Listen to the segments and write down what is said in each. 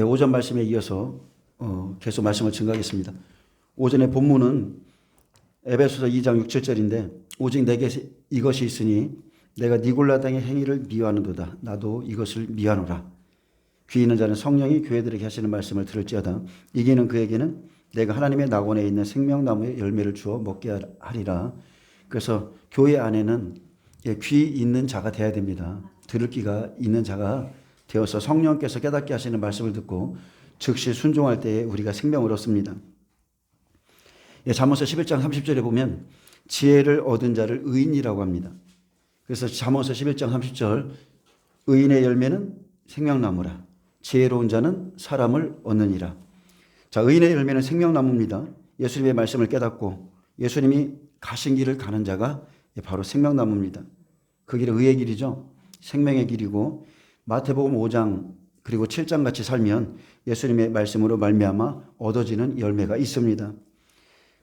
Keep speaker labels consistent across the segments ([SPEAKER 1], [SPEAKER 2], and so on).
[SPEAKER 1] 오전 말씀에 이어서 계속 말씀을 증거하겠습니다. 오전의 본문은 에베소서 2장 6, 7절인데 오직 내게 이것이 있으니 내가 니골라 당의 행위를 미워하는도다. 나도 이것을 미워하노라. 귀 있는 자는 성령이 교회들에게 하시는 말씀을 들을지어다. 이기는 그에게는 내가 하나님의 낙원에 있는 생명나무의 열매를 주어 먹게 하리라. 그래서 교회 안에는 귀 있는 자가 돼야 됩니다. 들을 귀가 있는 자가 되어서 성령께서 깨닫게 하시는 말씀을 듣고 즉시 순종할 때에 우리가 생명을 얻습니다. 잠언서 11장 30절에 보면 지혜를 얻은 자를 의인이라고 합니다. 그래서 잠언서 11장 30절 의인의 열매는 생명나무라. 지혜로운 자는 사람을 얻느니라. 자, 의인의 열매는 생명나무입니다. 예수님의 말씀을 깨닫고 예수님이 가신 길을 가는 자가 바로 생명나무입니다. 그 길은 의의 길이죠. 생명의 길이고 마태복음 5장 그리고 7장 같이 살면 예수님의 말씀으로 말미암아 얻어지는 열매가 있습니다.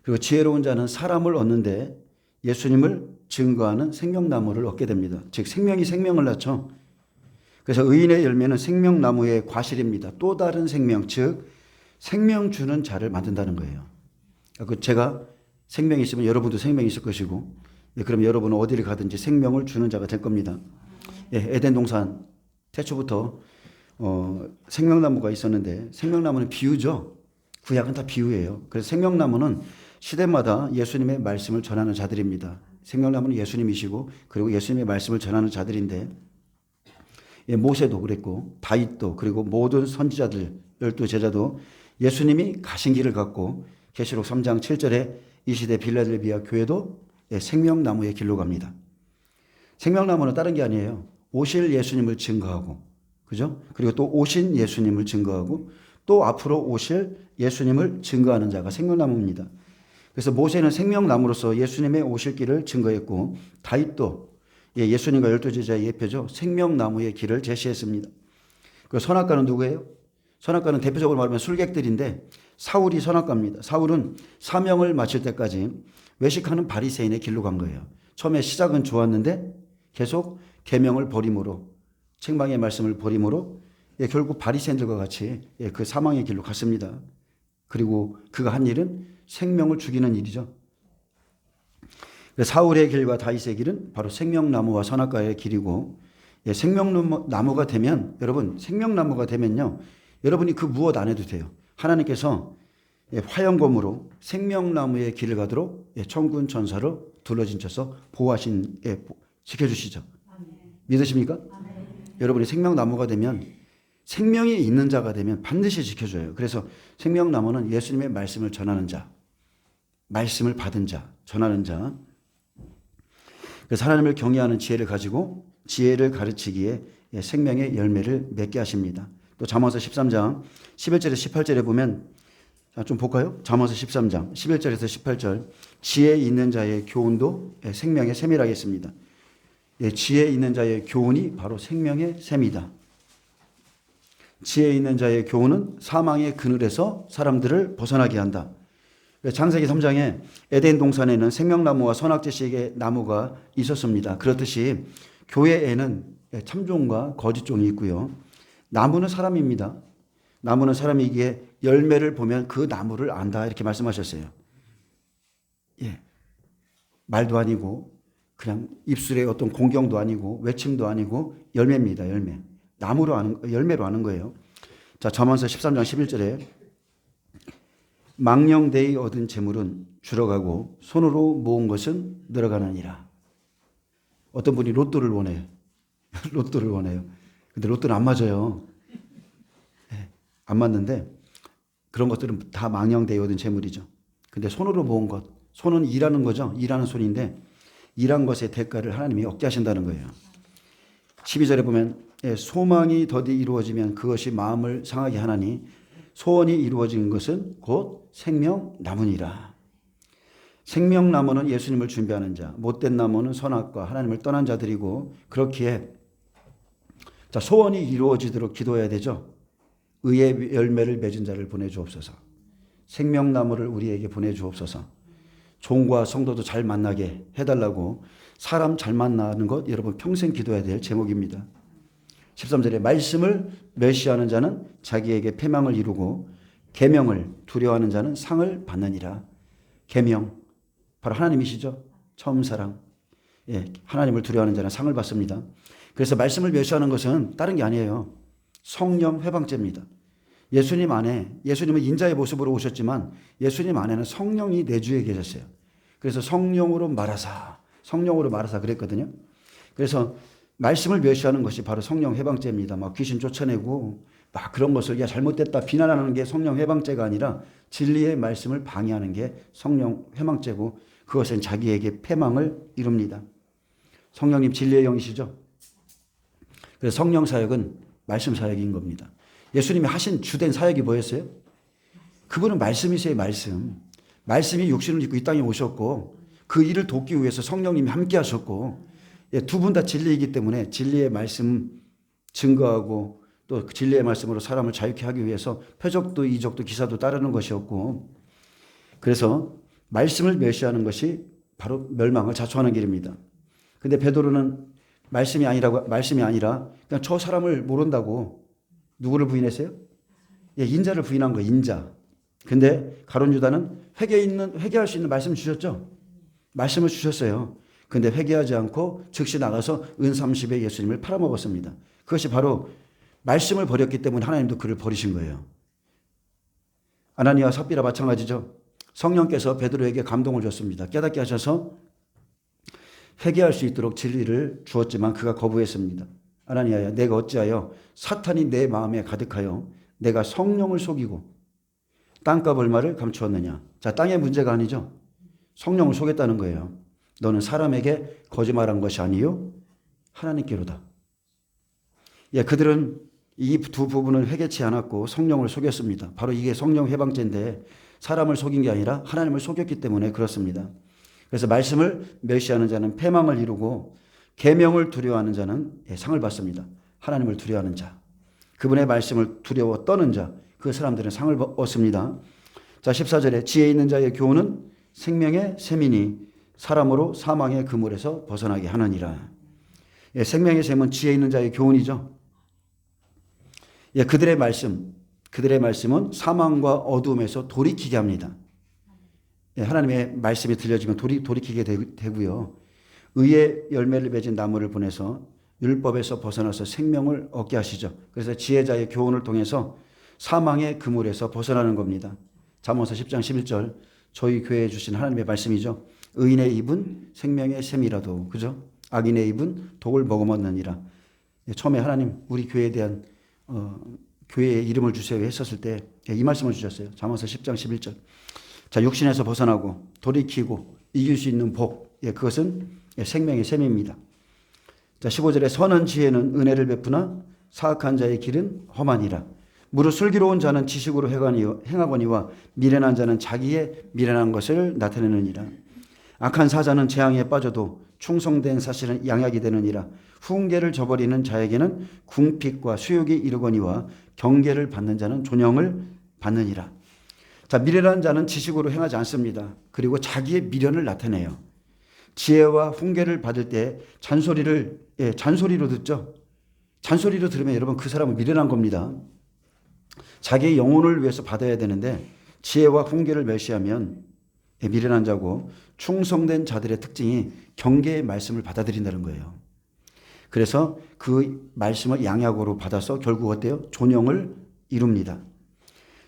[SPEAKER 1] 그리고 지혜로운 자는 사람을 얻는데 예수님을 증거하는 생명나무를 얻게 됩니다. 즉 생명이 생명을 낳죠. 그래서 의인의 열매는 생명나무의 과실입니다. 또 다른 생명, 즉 생명 주는 자를 만든다는 거예요. 제가 생명이 있으면 여러분도 생명이 있을 것이고 그럼 여러분은 어디를 가든지 생명을 주는 자가 될 겁니다. 에덴 동산 태초부터 생명나무가 있었는데 생명나무는 비유죠. 구약은 다 비유예요. 그래서 생명나무는 시대마다 예수님의 말씀을 전하는 자들입니다. 생명나무는 예수님이시고 그리고 예수님의 말씀을 전하는 자들인데 모세도 그랬고 다윗도 그리고 모든 선지자들 12제자도 예수님이 가신 길을 갖고 계시록 3장 7절에 이 시대 빌라델비아 교회도 생명나무의 길로 갑니다. 생명나무는 다른 게 아니에요. 오실 예수님을 증거하고 그죠? 그리고 또 오신 예수님을 증거하고 또 앞으로 오실 예수님을 증거하는 자가 생명나무입니다. 그래서 모세는 생명나무로서 예수님의 오실 길을 증거했고 다윗도 예수님과 12제자의 예표죠. 생명나무의 길을 제시했습니다. 그 선악과는 누구예요? 선악과는 대표적으로 말하면 술객들인데 사울이 선악과입니다. 사울은 사명을 마칠 때까지 외식하는 바리새인의 길로 간 거예요. 처음에 시작은 좋았는데 계속 계명을 버림으로 책망의 말씀을 버림으로 결국 바리새인들과 같이 그 사망의 길로 갔습니다. 그리고 그가 한 일은 생명을 죽이는 일이죠. 사울의 길과 다윗의 길은 바로 생명나무와 선악과의 길이고 생명나무가 되면 여러분 생명나무가 되면요 여러분이 그 무엇 안 해도 돼요. 하나님께서 화영검으로 생명나무의 길을 가도록 천군 천사로 둘러진 쳐서 보호하신 지켜주시죠. 믿으십니까? 여러분이 생명나무가 되면 생명이 있는 자가 되면 반드시 지켜줘요. 그래서 생명나무는 예수님의 말씀을 전하는 자, 말씀을 받은 자, 전하는 자. 그래서 하나님을 경외하는 지혜를 가지고 지혜를 가르치기에 생명의 열매를 맺게 하십니다. 또 잠언서 13장 11절에서 18절에 보면 좀 볼까요? 잠언서 13장 11절에서 18절 지혜 있는 자의 교훈도 생명의 샘이라 했습니다. 지혜 있는 자의 교훈이 바로 생명의 샘이다. 지혜 있는 자의 교훈은 사망의 그늘에서 사람들을 벗어나게 한다. 창세기 3장에 에덴 동산에는 생명나무와 선악지식의 나무가 있었습니다. 그렇듯이 교회에는 참종과 거짓종이 있고요. 나무는 사람입니다. 나무는 사람이기에 열매를 보면 그 나무를 안다 이렇게 말씀하셨어요. 말도 아니고 그냥 입술의 어떤 공경도 아니고 외침도 아니고 열매입니다. 열매. 열매로 아는 거예요. 자, 잠언서 13장 11절에 망령되이 얻은 재물은 줄어가고 손으로 모은 것은 늘어가느니라. 어떤 분이 로또를 원해요. 로또를 원해요. 근데 로또는 안 맞아요. 안 맞는데 그런 것들은 다 망령되이 얻은 재물이죠. 근데 손으로 모은 것, 손은 일하는 거죠. 일하는 손인데 일한 것의 대가를 하나님이 억제하신다는 거예요. 12절에 보면 소망이 더디 이루어지면 그것이 마음을 상하게 하나니 소원이 이루어진 것은 곧 생명나무니라. 생명나무는 예수님을 준비하는 자, 못된 나무는 선악과 하나님을 떠난 자들이고 그렇기에 자 소원이 이루어지도록 기도해야 되죠. 의의 열매를 맺은 자를 보내주옵소서. 생명나무를 우리에게 보내주옵소서. 종과 성도도 잘 만나게 해달라고 사람 잘 만나는 것 여러분 평생 기도해야 될 제목입니다. 13절에 말씀을 멸시하는 자는 자기에게 패망을 이루고 계명을 두려워하는 자는 상을 받느니라. 계명 바로 하나님이시죠. 처음 사랑. 예, 하나님을 두려워하는 자는 상을 받습니다. 그래서 말씀을 멸시하는 것은 다른 게 아니에요. 성령 회방죄입니다. 예수님 안에, 예수님은 인자의 모습으로 오셨지만 예수님 안에는 성령이 내주에 계셨어요. 그래서 성령으로 말하사 그랬거든요. 그래서 말씀을 멸시하는 것이 바로 성령 회방죄입니다. 막 귀신 쫓아내고 막 그런 것을 야 잘못됐다 비난하는 게 성령 회방죄가 아니라 진리의 말씀을 방해하는 게 성령 회방죄고 그것은 자기에게 패망을 이룹니다. 성령님 진리의 영이시죠. 그래서 성령 사역은 말씀 사역인 겁니다. 예수님이 하신 주된 사역이 뭐였어요? 그분은 말씀이세요. 말씀이 육신을 입고 이 땅에 오셨고 그 일을 돕기 위해서 성령님이 함께 하셨고 두 분 다 진리이기 때문에 진리의 말씀 증거하고 또 진리의 말씀으로 사람을 자유케 하기 위해서 표적도 이적도 기사도 따르는 것이었고 그래서 말씀을 멸시하는 것이 바로 멸망을 자초하는 길입니다. 근데 베드로는 말씀이 아니라 그냥 저 사람을 모른다고 누구를 부인했어요? 예, 인자를 부인한 거예요. 인자. 근데 가룟 유다는 회개할 수 있는 말씀 주셨죠? 말씀을 주셨어요. 근데 회개하지 않고 즉시 나가서 은 30에 예수님을 팔아먹었습니다. 그것이 바로 말씀을 버렸기 때문에 하나님도 그를 버리신 거예요. 아나니아와 삽비라 마찬가지죠. 성령께서 베드로에게 감동을 줬습니다. 깨닫게 하셔서 회개할 수 있도록 진리를 주었지만 그가 거부했습니다. 아나니아야, 내가 어찌하여 사탄이 내 마음에 가득하여 내가 성령을 속이고 땅과 벌마를 감추었느냐. 자, 땅의 문제가 아니죠. 성령을 속였다는 거예요. 너는 사람에게 거짓말한 것이 아니요 하나님께로다. 예, 그들은 이 두 부분을 회개치 않았고 성령을 속였습니다. 바로 이게 성령 회방죄인데 사람을 속인 게 아니라 하나님을 속였기 때문에 그렇습니다. 그래서 말씀을 멸시하는 자는 패망을 이루고 계명을 두려워하는 자는 상을 받습니다. 하나님을 두려워하는 자, 그분의 말씀을 두려워 떠는 자, 그 사람들은 상을 얻습니다. 자, 14절에 지혜 있는 자의 교훈은 생명의 샘이니 사람으로 사망의 그물에서 벗어나게 하느니라. 예, 생명의 샘은 지혜 있는 자의 교훈이죠. 예, 그들의 말씀은 사망과 어두움에서 돌이키게 합니다. 예, 하나님의 말씀이 들려지면 돌이키게 되고요. 의의 열매를 맺은 나무를 보내서 율법에서 벗어나서 생명을 얻게 하시죠. 그래서 지혜자의 교훈을 통해서 사망의 그물에서 벗어나는 겁니다. 잠언서 10장 11절 저희 교회에 주신 하나님의 말씀이죠. 의인의 입은 생명의 샘이라도 그죠? 악인의 입은 독을 머금었느니라. 처음에 하나님 우리 교회에 대한 교회에 이름을 주세요 했었을 때 이 말씀을 주셨어요. 잠언서 10장 11절. 자, 육신에서 벗어나고 돌이키고 이길 수 있는 복. 예, 그것은 생명의 샘입니다. 자, 15절에 선한 지혜는 은혜를 베푸나 사악한 자의 길은 험하니라. 무릇 슬기로운 자는 지식으로 행하거니와 미련한 자는 자기의 미련한 것을 나타내느니라. 악한 사자는 재앙에 빠져도 충성된 사실은 양약이 되느니라. 훈계를 저버리는 자에게는 궁핍과 수욕이 이르거니와 경계를 받는 자는 존영을 받느니라. 자, 미련한 자는 지식으로 행하지 않습니다. 그리고 자기의 미련을 나타내요. 지혜와 훈계를 받을 때 잔소리로 듣죠. 잔소리로 들으면 여러분 그 사람은 미련한 겁니다. 자기의 영혼을 위해서 받아야 되는데 지혜와 훈계를 멸시하면 미련한 자고 충성된 자들의 특징이 경계의 말씀을 받아들인다는 거예요. 그래서 그 말씀을 양약으로 받아서 결국 어때요? 존영을 이룹니다.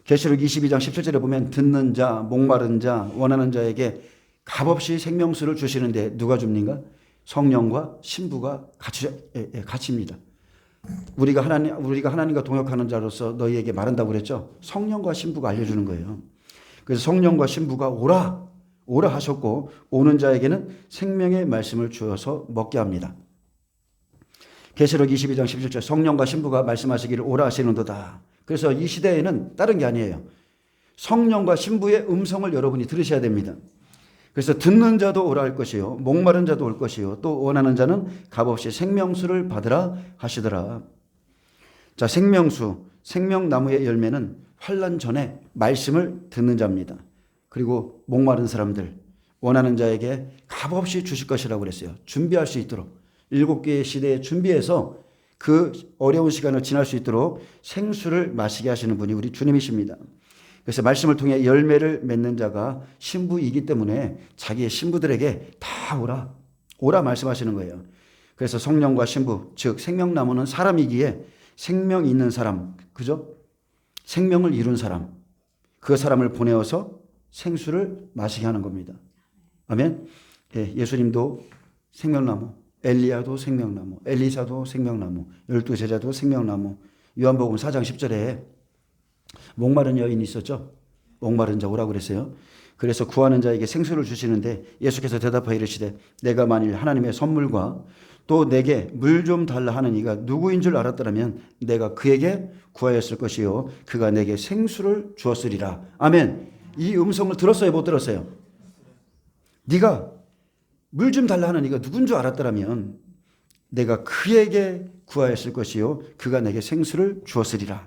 [SPEAKER 1] 계시록 22장 17절에 보면 듣는 자, 목마른 자, 원하는 자에게 값없이 생명수를 주시는데 누가 줍니까? 성령과 신부가 같이입니다. 우리가 하나님과 동역하는 자로서 너희에게 말한다고 그랬죠. 성령과 신부가 알려주는 거예요. 그래서 성령과 신부가 오라 하셨고 오는 자에게는 생명의 말씀을 주어서 먹게 합니다. 계시록 22장 17절 성령과 신부가 말씀하시기를 오라 하시는도다. 그래서 이 시대에는 다른 게 아니에요. 성령과 신부의 음성을 여러분이 들으셔야 됩니다. 그래서 듣는 자도 오라 할 것이요 목마른 자도 올 것이요 또 원하는 자는 값없이 생명수를 받으라 하시더라. 자, 생명나무의 열매는 환난 전에 말씀을 듣는 자입니다. 그리고 목마른 사람들 원하는 자에게 값없이 주실 것이라고 그랬어요. 준비할 수 있도록 7개의 시대에 준비해서 그 어려운 시간을 지날 수 있도록 생수를 마시게 하시는 분이 우리 주님이십니다. 그래서 말씀을 통해 열매를 맺는 자가 신부이기 때문에 자기의 신부들에게 다 오라 말씀하시는 거예요. 그래서 성령과 신부, 즉 생명나무는 사람이기에 생명 있는 사람, 그죠? 생명을 이룬 사람, 그 사람을 보내어서 생수를 마시게 하는 겁니다. 아멘. 예수님도 생명나무, 엘리야도 생명나무, 엘리사도 생명나무, 12제자도 생명나무. 요한복음 4장 10절에 목마른 여인이 있었죠. 목마른 자 오라고 그랬어요. 그래서 구하는 자에게 생수를 주시는데 예수께서 대답하여 이르시되 내가 만일 하나님의 선물과 또 내게 물 좀 달라 하는 이가 누구인 줄 알았더라면 내가 그에게 구하였을 것이요 그가 내게 생수를 주었으리라. 아멘. 이 음성을 들었어요, 못 들었어요? 네가 물 좀 달라 하는 이가 누군 줄 알았더라면 내가 그에게 구하였을 것이요 그가 내게 생수를 주었으리라.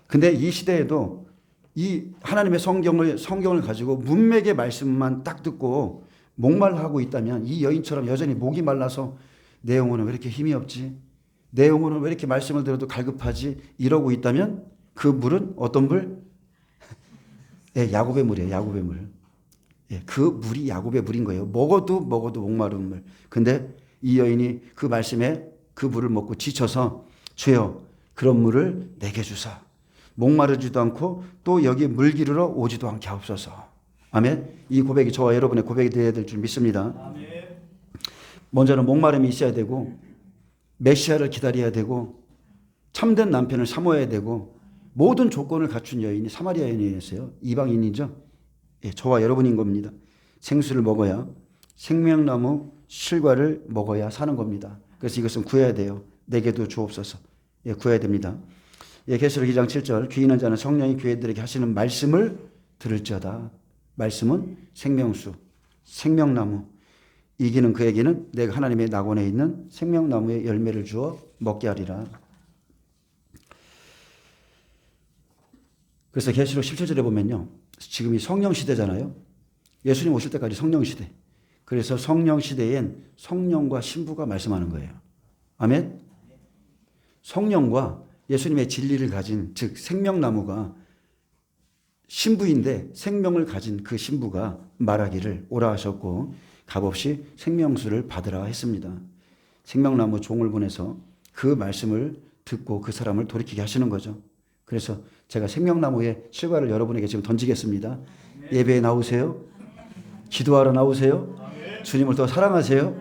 [SPEAKER 1] 근데 이 시대에도 이 하나님의 성경을 가지고 문맥의 말씀만 딱 듣고 목말라하고 있다면 이 여인처럼 여전히 목이 말라서 내 영혼은 왜 이렇게 힘이 없지? 내 영혼은 왜 이렇게 말씀을 들어도 갈급하지? 이러고 있다면 그 물은 어떤 물? 야곱의 물이에요. 야곱의 물. 그 물이 야곱의 물인 거예요. 먹어도 목마른 물. 근데 이 여인이 그 말씀에 그 물을 먹고 지쳐서 주여 그런 물을 내게 주사. 목마르지도 않고 또 여기 물 기르러 오지도 않게 하옵소서. 아멘. 이 고백이 저와 여러분의 고백이 되어야 될 줄 믿습니다. 아멘. 먼저는 목마름이 있어야 되고 메시아를 기다려야 되고 참된 남편을 삼아야 되고 모든 조건을 갖춘 여인이 사마리아 여인이었어요. 이방인이죠. 저와 여러분인 겁니다. 생수를 먹어야 생명나무 실과를 먹어야 사는 겁니다. 그래서 이것은 구해야 돼요. 내게도 주옵소서. 구해야 됩니다. 계시록 2장 7절 귀 있는 자는 성령이 교회들에게 하시는 말씀을 들을지어다. 말씀은 생명수, 생명나무. 이기는 그에게는 내가 하나님의 낙원에 있는 생명나무의 열매를 주어 먹게 하리라. 그래서 계시록 17절에 보면요. 지금이 성령 시대잖아요. 예수님 오실 때까지 성령 시대. 그래서 성령 시대엔 성령과 신부가 말씀하는 거예요. 아멘. 성령과 예수님의 진리를 가진 즉 생명나무가 신부인데 생명을 가진 그 신부가 말하기를 오라 하셨고 값없이 생명수를 받으라 했습니다. 생명나무 종을 보내서 그 말씀을 듣고 그 사람을 돌이키게 하시는 거죠. 그래서 제가 생명나무의 실과를 여러분에게 지금 던지겠습니다. 예배에 나오세요. 기도하러 나오세요. 주님을 더 사랑하세요.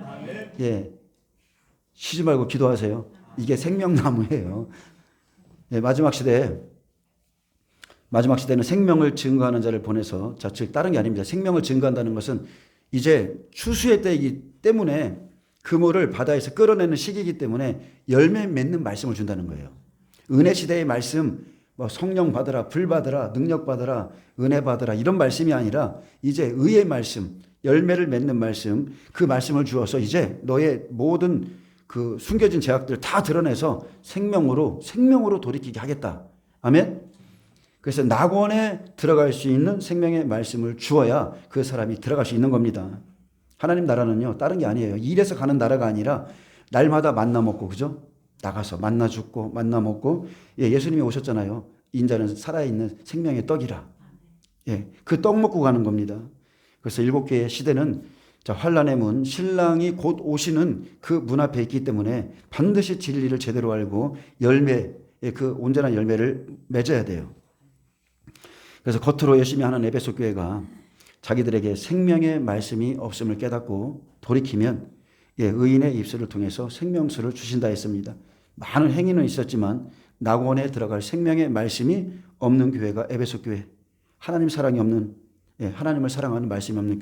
[SPEAKER 1] 쉬지 말고 기도하세요. 이게 생명나무예요. 마지막 시대에는 생명을 증거하는 자를 보내서 즉 다른 게 아닙니다. 생명을 증거한다는 것은 이제 추수의 때이기 때문에 그물을 바다에서 끌어내는 시기이기 때문에 열매 맺는 말씀을 준다는 거예요. 은혜 시대의 말씀, 성령 받으라, 불 받으라, 능력 받으라, 은혜 받으라 이런 말씀이 아니라 이제 의의 말씀, 열매를 맺는 말씀, 그 말씀을 주어서 이제 너의 모든 그 숨겨진 죄악들 다 드러내서 생명으로 돌이키게 하겠다. 아멘. 그래서 낙원에 들어갈 수 있는 생명의 말씀을 주어야 그 사람이 들어갈 수 있는 겁니다. 하나님 나라는요, 다른 게 아니에요. 일에서 가는 나라가 아니라 날마다 만나 먹고, 그죠? 나가서 만나 죽고, 만나 먹고, 예수님이 오셨잖아요. 인자는 살아있는 생명의 떡이라. 그 떡 먹고 가는 겁니다. 그래서 7개의 시대는 환란의 문, 신랑이 곧 오시는 그 문 앞에 있기 때문에 반드시 진리를 제대로 알고 그 온전한 열매를 맺어야 돼요. 그래서 겉으로 열심히 하는 에베소 교회가 자기들에게 생명의 말씀이 없음을 깨닫고 돌이키면 의인의 입술을 통해서 생명수를 주신다 했습니다. 많은 행위는 있었지만 낙원에 들어갈 생명의 말씀이 없는 교회가 에베소 교회. 하나님 사랑이 없는 하나님을 사랑하는 말씀이 없는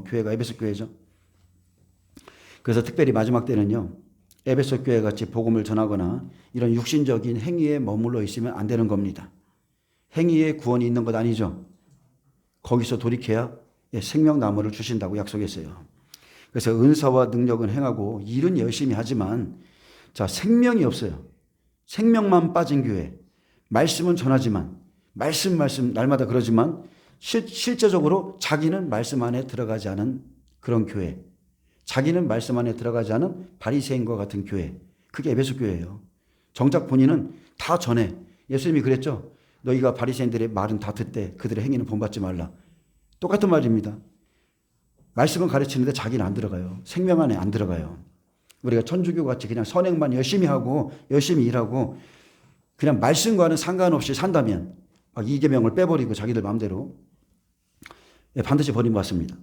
[SPEAKER 1] 교회가 에베소 교회죠. 그래서 특별히 마지막 때는요. 에베소 교회 같이 복음을 전하거나 이런 육신적인 행위에 머물러 있으면 안 되는 겁니다. 행위에 구원이 있는 것 아니죠. 거기서 돌이켜야 생명나무를 주신다고 약속했어요. 그래서 은사와 능력은 행하고 일은 열심히 하지만 생명이 없어요. 생명만 빠진 교회. 말씀은 전하지만 말씀 날마다 그러지만 실제적으로 자기는 말씀 안에 들어가지 않은 그런 교회. 자기는 말씀 안에 들어가지 않은 바리새인과 같은 교회. 그게 에베소 교회예요. 정작 본인은 다 전해. 예수님이 그랬죠. 너희가 바리새인들의 말은 다 듣되 그들의 행위는 본받지 말라. 똑같은 말입니다. 말씀은 가르치는데 자기는 안 들어가요. 생명 안에 안 들어가요. 우리가 천주교 같이 그냥 선행만 열심히 하고 열심히 일하고 그냥 말씀과는 상관없이 산다면 막 이계명을 빼버리고 자기들 마음대로 반드시 버림받습니다.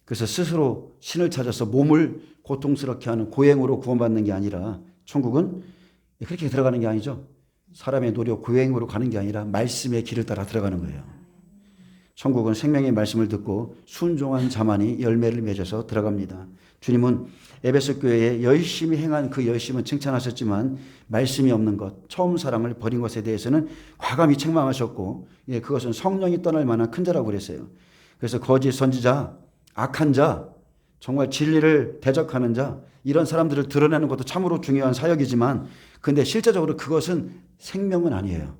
[SPEAKER 1] 그래서 스스로 신을 찾아서 몸을 고통스럽게 하는 고행으로 구원받는 게 아니라 천국은 그렇게 들어가는 게 아니죠. 사람의 노력 고행으로 가는 게 아니라 말씀의 길을 따라 들어가는 거예요. 천국은 생명의 말씀을 듣고 순종한 자만이 열매를 맺어서 들어갑니다. 주님은 에베소 교회에 열심히 행한 그 열심은 칭찬하셨지만 말씀이 없는 것, 처음 사랑을 버린 것에 대해서는 과감히 책망하셨고 그것은 성령이 떠날 만한 큰 죄라고 그랬어요. 그래서 거짓 선지자, 악한 자, 정말 진리를 대적하는 자 이런 사람들을 드러내는 것도 참으로 중요한 사역이지만 근데 실제적으로 그것은 생명은 아니에요.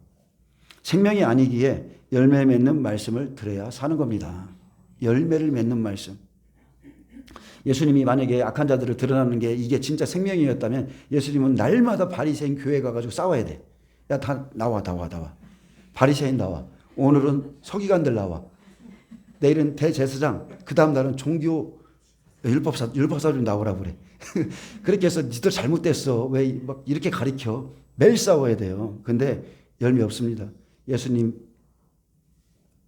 [SPEAKER 1] 생명이 아니기에 열매 맺는 말씀을 들어야 사는 겁니다. 열매를 맺는 말씀. 예수님이 만약에 악한 자들을 드러나는 게 이게 진짜 생명이었다면 예수님은 날마다 바리새인 교회 가가지고 싸워야 돼. 야, 다 나와. 바리새인 나와. 오늘은 서기관들 나와. 내일은 대제사장. 그 다음 날은 종교 율법사들 나오라고 그래. 그렇게 해서 니들 잘못됐어. 왜 막 이렇게 가리켜. 매일 싸워야 돼요. 근데 열매 없습니다. 예수님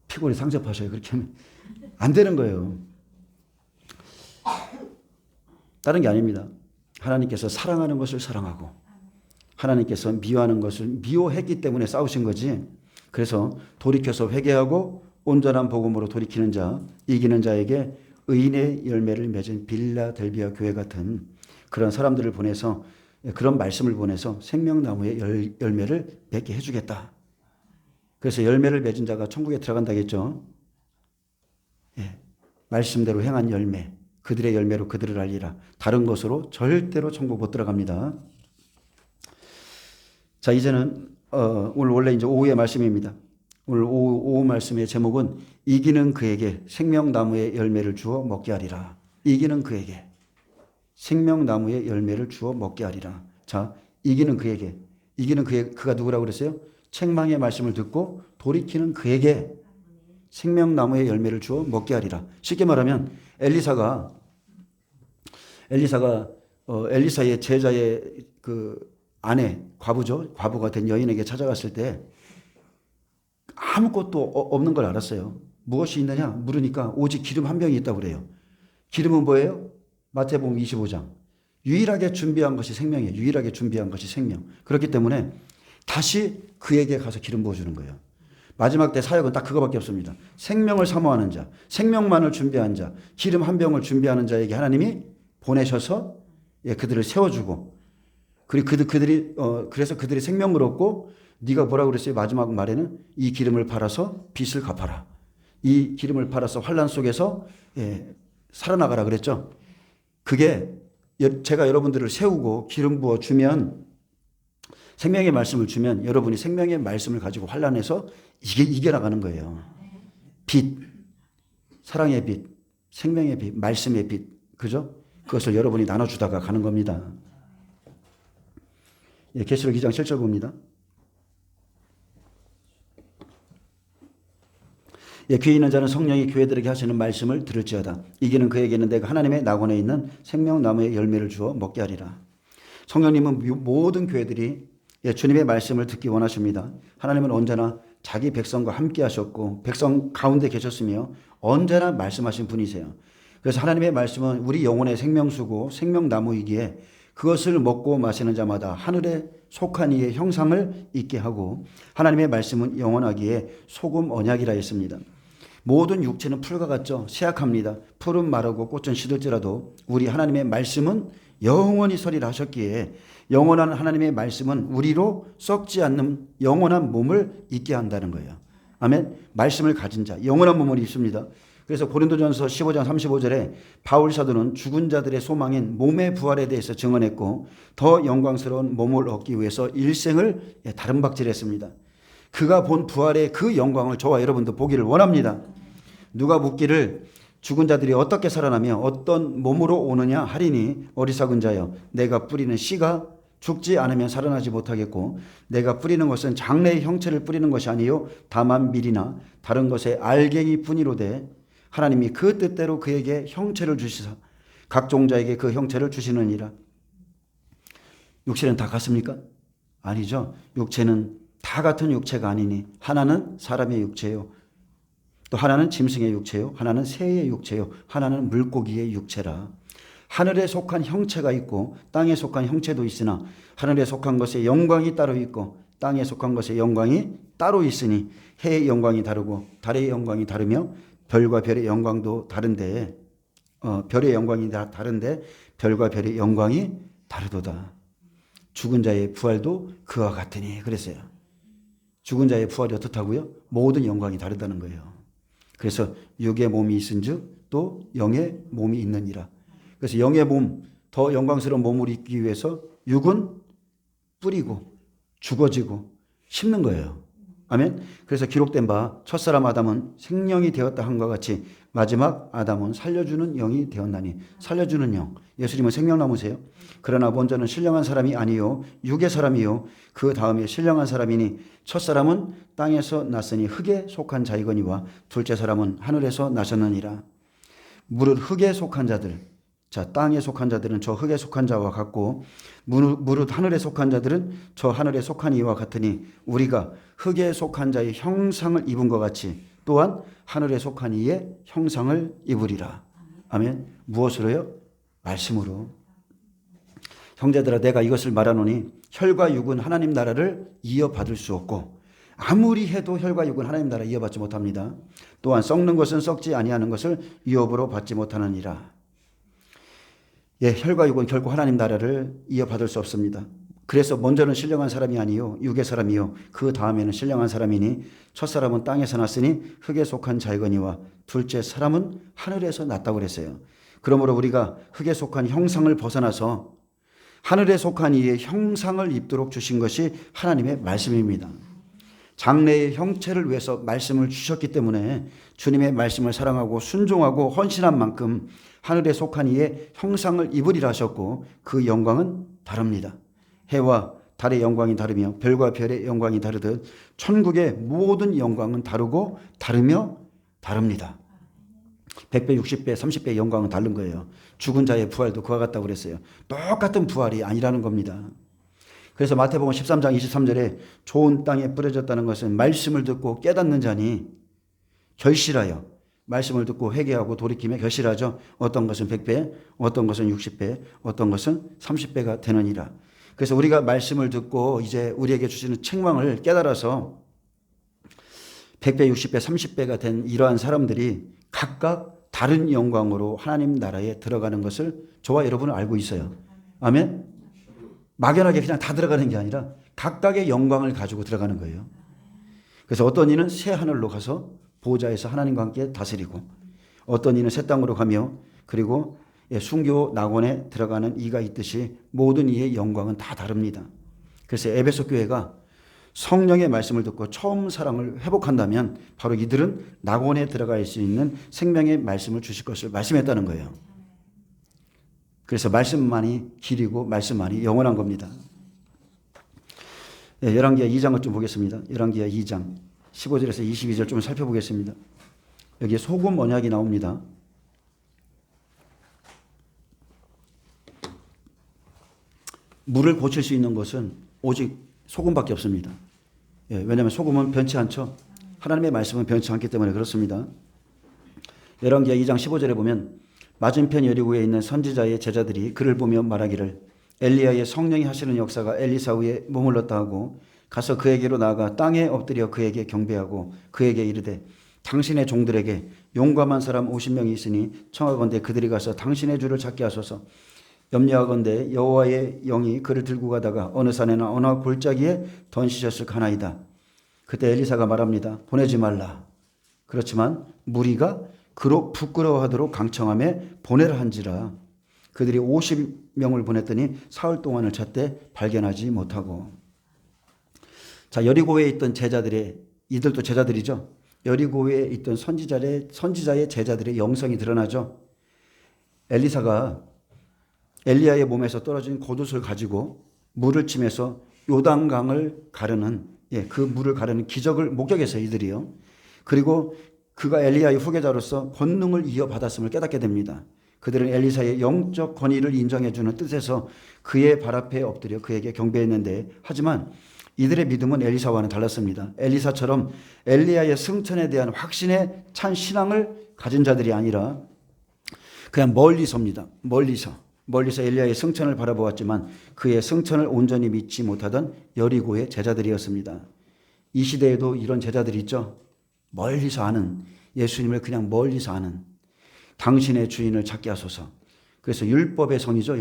[SPEAKER 1] 피골이 상접하셔요. 그렇게 하면 안 되는 거예요. 다른 게 아닙니다. 하나님께서 사랑하는 것을 사랑하고 하나님께서 미워하는 것을 미워했기 때문에 싸우신 거지. 그래서 돌이켜서 회개하고 온전한 복음으로 돌이키는 자, 이기는 자에게 의인의 열매를 맺은 빌라델비아 교회 같은 그런 사람들을 보내서 그런 말씀을 보내서 생명나무의 열매를 맺게 해주겠다. 그래서 열매를 맺은 자가 천국에 들어간다겠죠. 예, 말씀대로 행한 열매, 그들의 열매로 그들을 알리라. 다른 것으로 절대로 천국 못 들어갑니다. 자, 이제는 오늘 원래 이제 오후의 말씀입니다. 오늘 오후 말씀의 제목은 이기는 그에게 생명나무의 열매를 주어 먹게 하리라. 이기는 그에게 생명나무의 열매를 주어 먹게 하리라. 자, 이기는 그에게. 그가 누구라고 그랬어요? 책망의 말씀을 듣고 돌이키는 그에게 생명나무의 열매를 주어 먹게 하리라. 쉽게 말하면 엘리사가 엘리사의 제자의 그 아내, 과부죠. 과부가 된 여인에게 찾아갔을 때 아무것도 없는 걸 알았어요. 무엇이 있느냐 물으니까 오직 기름 한 병이 있다고 그래요. 기름은 뭐예요? 마태복음 25장. 유일하게 준비한 것이 생명이에요. 유일하게 준비한 것이 생명. 그렇기 때문에 다시 그에게 가서 기름 부어주는 거예요. 마지막 때 사역은 딱 그거밖에 없습니다. 생명을 사모하는 자, 생명만을 준비한 자, 기름 한 병을 준비하는 자에게 하나님이 보내셔서 그들을 세워주고 그리고 그래서 그들이 생명을 얻고 네가 뭐라고 그랬어요? 마지막 말에는 이 기름을 팔아서 빚을 갚아라. 이 기름을 팔아서 환난 속에서 살아나가라 그랬죠. 그게 제가 여러분들을 세우고 기름 부어 주면 생명의 말씀을 주면 여러분이 생명의 말씀을 가지고 환난에서 이겨나가는 거예요. 빛, 사랑의 빛, 생명의 빛, 말씀의 빛, 그죠? 그것을 여러분이 나눠주다가 가는 겁니다. 계시록 2장 7절 봅니다. 귀 있는 자는 성령이 교회들에게 하시는 말씀을 들을지어다. 이기는 그에게는 내가 하나님의 낙원에 있는 생명나무의 열매를 주어 먹게 하리라. 성령님은 모든 교회들이 주님의 말씀을 듣기 원하십니다. 하나님은 언제나 자기 백성과 함께 하셨고 백성 가운데 계셨으며 언제나 말씀하신 분이세요. 그래서 하나님의 말씀은 우리 영혼의 생명수고 생명나무이기에 그것을 먹고 마시는 자마다 하늘에 속한 이의 형상을 잊게 하고 하나님의 말씀은 영원하기에 소금 언약이라 했습니다. 모든 육체는 풀과 같죠. 쇠약합니다. 풀은 마르고 꽃은 시들지라도 우리 하나님의 말씀은 영원히 서리라 하셨기에 영원한 하나님의 말씀은 우리로 썩지 않는 영원한 몸을 입게 한다는 거예요. 아멘. 말씀을 가진 자 영원한 몸을 입습니다. 그래서 고린도전서 15장 35절에 바울 사도는 죽은 자들의 소망인 몸의 부활에 대해서 증언했고 더 영광스러운 몸을 얻기 위해서 일생을 다름박질했습니다. 그가 본 부활의 그 영광을 저와 여러분도 보기를 원합니다. 누가 묻기를 죽은 자들이 어떻게 살아나며 어떤 몸으로 오느냐 하리니 어리석은 자여 내가 뿌리는 씨가 죽지 않으면 살아나지 못하겠고 내가 뿌리는 것은 장래의 형체를 뿌리는 것이 아니요 다만 밀이나 다른 것의 알갱이 뿐이로되 하나님이 그 뜻대로 그에게 형체를 주시사 각 종자에게 그 형체를 주시느니라. 육체는 다 같습니까? 아니죠. 육체는 다 같은 육체가 아니니 하나는 사람의 육체요, 또 하나는 짐승의 육체요, 하나는 새의 육체요, 하나는 물고기의 육체라. 하늘에 속한 형체가 있고 땅에 속한 형체도 있으나 하늘에 속한 것의 영광이 따로 있고 땅에 속한 것의 영광이 따로 있으니 해의 영광이 다르고 달의 영광이 다르며 별과 별의 영광도 다른데 별의 영광이 다른데 별과 별의 영광이 다르도다. 죽은 자의 부활도 그와 같으니 그랬어요. 죽은 자의 부활이 어떻다고요? 모든 영광이 다르다는 거예요. 그래서 육의 몸이 있은즉 또 영의 몸이 있느니라. 그래서 영의 몸, 더 영광스러운 몸을 입기 위해서 육은 뿌리고 죽어지고 심는 거예요. 아멘. 그래서 기록된 바 첫사람 아담은 생명이 되었다 한과 같이 마지막 아담은 살려주는 영이 되었나니. 살려주는 영, 예수님은 생명나무세요. 그러나 먼저는 신령한 사람이 아니요 육의 사람이요 그 다음에 신령한 사람이니 첫사람은 땅에서 났으니 흙에 속한 자이거니와 둘째 사람은 하늘에서 나셨느니라. 무릇 흙에 속한 자들, 자, 땅에 속한 자들은 저 흙에 속한 자와 같고 무릇 하늘에 속한 자들은 저 하늘에 속한 이와 같으니 우리가 흙에 속한 자의 형상을 입은 것 같이 또한 하늘에 속한 이의 형상을 입으리라. 아멘. 무엇으로요? 말씀으로. 형제들아 내가 이것을 말하노니 혈과 육은 하나님 나라를 이어받을 수 없고 아무리 해도 혈과 육은 하나님 나라 이어받지 못합니다. 또한 썩는 것은 썩지 아니하는 것을 유업으로 받지 못하느니라. 예, 혈과 육은 결코 하나님 나라를 이어받을 수 없습니다. 그래서 먼저는 신령한 사람이 아니요 육의 사람이요 그 다음에는 신령한 사람이니 첫사람은 땅에서 났으니 흙에 속한 자이거니와 둘째 사람은 하늘에서 났다고 그랬어요. 그러므로 우리가 흙에 속한 형상을 벗어나서 하늘에 속한 이의 형상을 입도록 주신 것이 하나님의 말씀입니다. 장래의 형체를 위해서 말씀을 주셨기 때문에 주님의 말씀을 사랑하고 순종하고 헌신한 만큼 하늘에 속한 이의 형상을 입으리라 하셨고 그 영광은 다릅니다. 해와 달의 영광이 다르며 별과 별의 영광이 다르듯 천국의 모든 영광은 다르고 다르며 다릅니다. 100배, 60배, 30배의 영광은 다른 거예요. 죽은 자의 부활도 그와 같다고 그랬어요. 똑같은 부활이 아니라는 겁니다. 그래서 마태복음 13장 23절에 좋은 땅에 뿌려졌다는 것은 말씀을 듣고 깨닫는 자니 결실하여 말씀을 듣고 회개하고 돌이키며 결실하죠. 어떤 것은 100배, 어떤 것은 60배, 어떤 것은 30배가 되느니라. 그래서 우리가 말씀을 듣고 이제 우리에게 주시는 책망을 깨달아서 100배, 60배, 30배가 된 이러한 사람들이 각각 다른 영광으로 하나님 나라에 들어가는 것을 저와 여러분은 알고 있어요. 아멘? 막연하게 그냥 다 들어가는 게 아니라 각각의 영광을 가지고 들어가는 거예요. 그래서 어떤 이는 새 하늘로 가서 보좌에서 하나님과 함께 다스리고 어떤 이는 새 땅으로 가며 그리고 순교 낙원에 들어가는 이가 있듯이 모든 이의 영광은 다 다릅니다. 그래서 에베소 교회가 성령의 말씀을 듣고 처음 사랑을 회복한다면 바로 이들은 낙원에 들어갈 수 있는 생명의 말씀을 주실 것을 말씀했다는 거예요. 그래서 말씀만이 길이고 말씀만이 영원한 겁니다. 네, 열왕기하 2장을 좀 보겠습니다. 열왕기하 2장 15절에서 22절 좀 살펴보겠습니다. 여기에 소금 언약이 나옵니다. 물을 고칠 수 있는 것은 오직 소금밖에 없습니다. 예, 왜냐하면 소금은 변치 않죠. 하나님의 말씀은 변치 않기 때문에 그렇습니다. 열왕기하 2장 15절에 보면 맞은편 여리고에 있는 선지자의 제자들이 그를 보며 말하기를 엘리야의 성령이 하시는 역사가 엘리사 위에 머물렀다 하고 가서 그에게로 나아가 땅에 엎드려 그에게 경배하고 그에게 이르되 당신의 종들에게 용감한 사람 50명이 있으니 청하건대 그들이 가서 당신의 주를 찾게 하소서. 염려하건대 여호와의 영이 그를 들고 가다가 어느 산에나 어느 골짜기에 던지셨을 가나이다. 그때 엘리사가 말합니다. 보내지 말라. 그렇지만 무리가 그로 부끄러워하도록 강청함에 보내라 한지라. 그들이 50명을 보냈더니 사흘 동안을 찾되 발견하지 못하고. 자, 여리고에 있던 제자들의, 이들도 제자들이죠. 여리고에 있던 선지자의 제자들의 영성이 드러나죠. 엘리사가 엘리야의 몸에서 떨어진 겉옷을 가지고 물을 치면서 요단강을 가르는 그 물을 가르는 기적을 목격했어요. 이들이요. 그리고 그가 엘리야의 후계자로서 권능을 이어받았음을 깨닫게 됩니다. 그들은 엘리사의 영적 권위를 인정해주는 뜻에서 그의 발 앞에 엎드려 그에게 경배했는데, 하지만 이들의 믿음은 엘리사와는 달랐습니다. 엘리사처럼 엘리야의 승천에 대한 확신에 찬 신앙을 가진 자들이 아니라 그냥 멀리서입니다. 멀리서 엘리야의 승천을 바라보았지만 그의 승천을 온전히 믿지 못하던 여리고의 제자들이었습니다. 이 시대에도 이런 제자들이 있죠. 멀리서 아는, 예수님을 그냥 멀리서 아는, 당신의 주인을 찾게 하소서. 그래서 율법의 성이죠.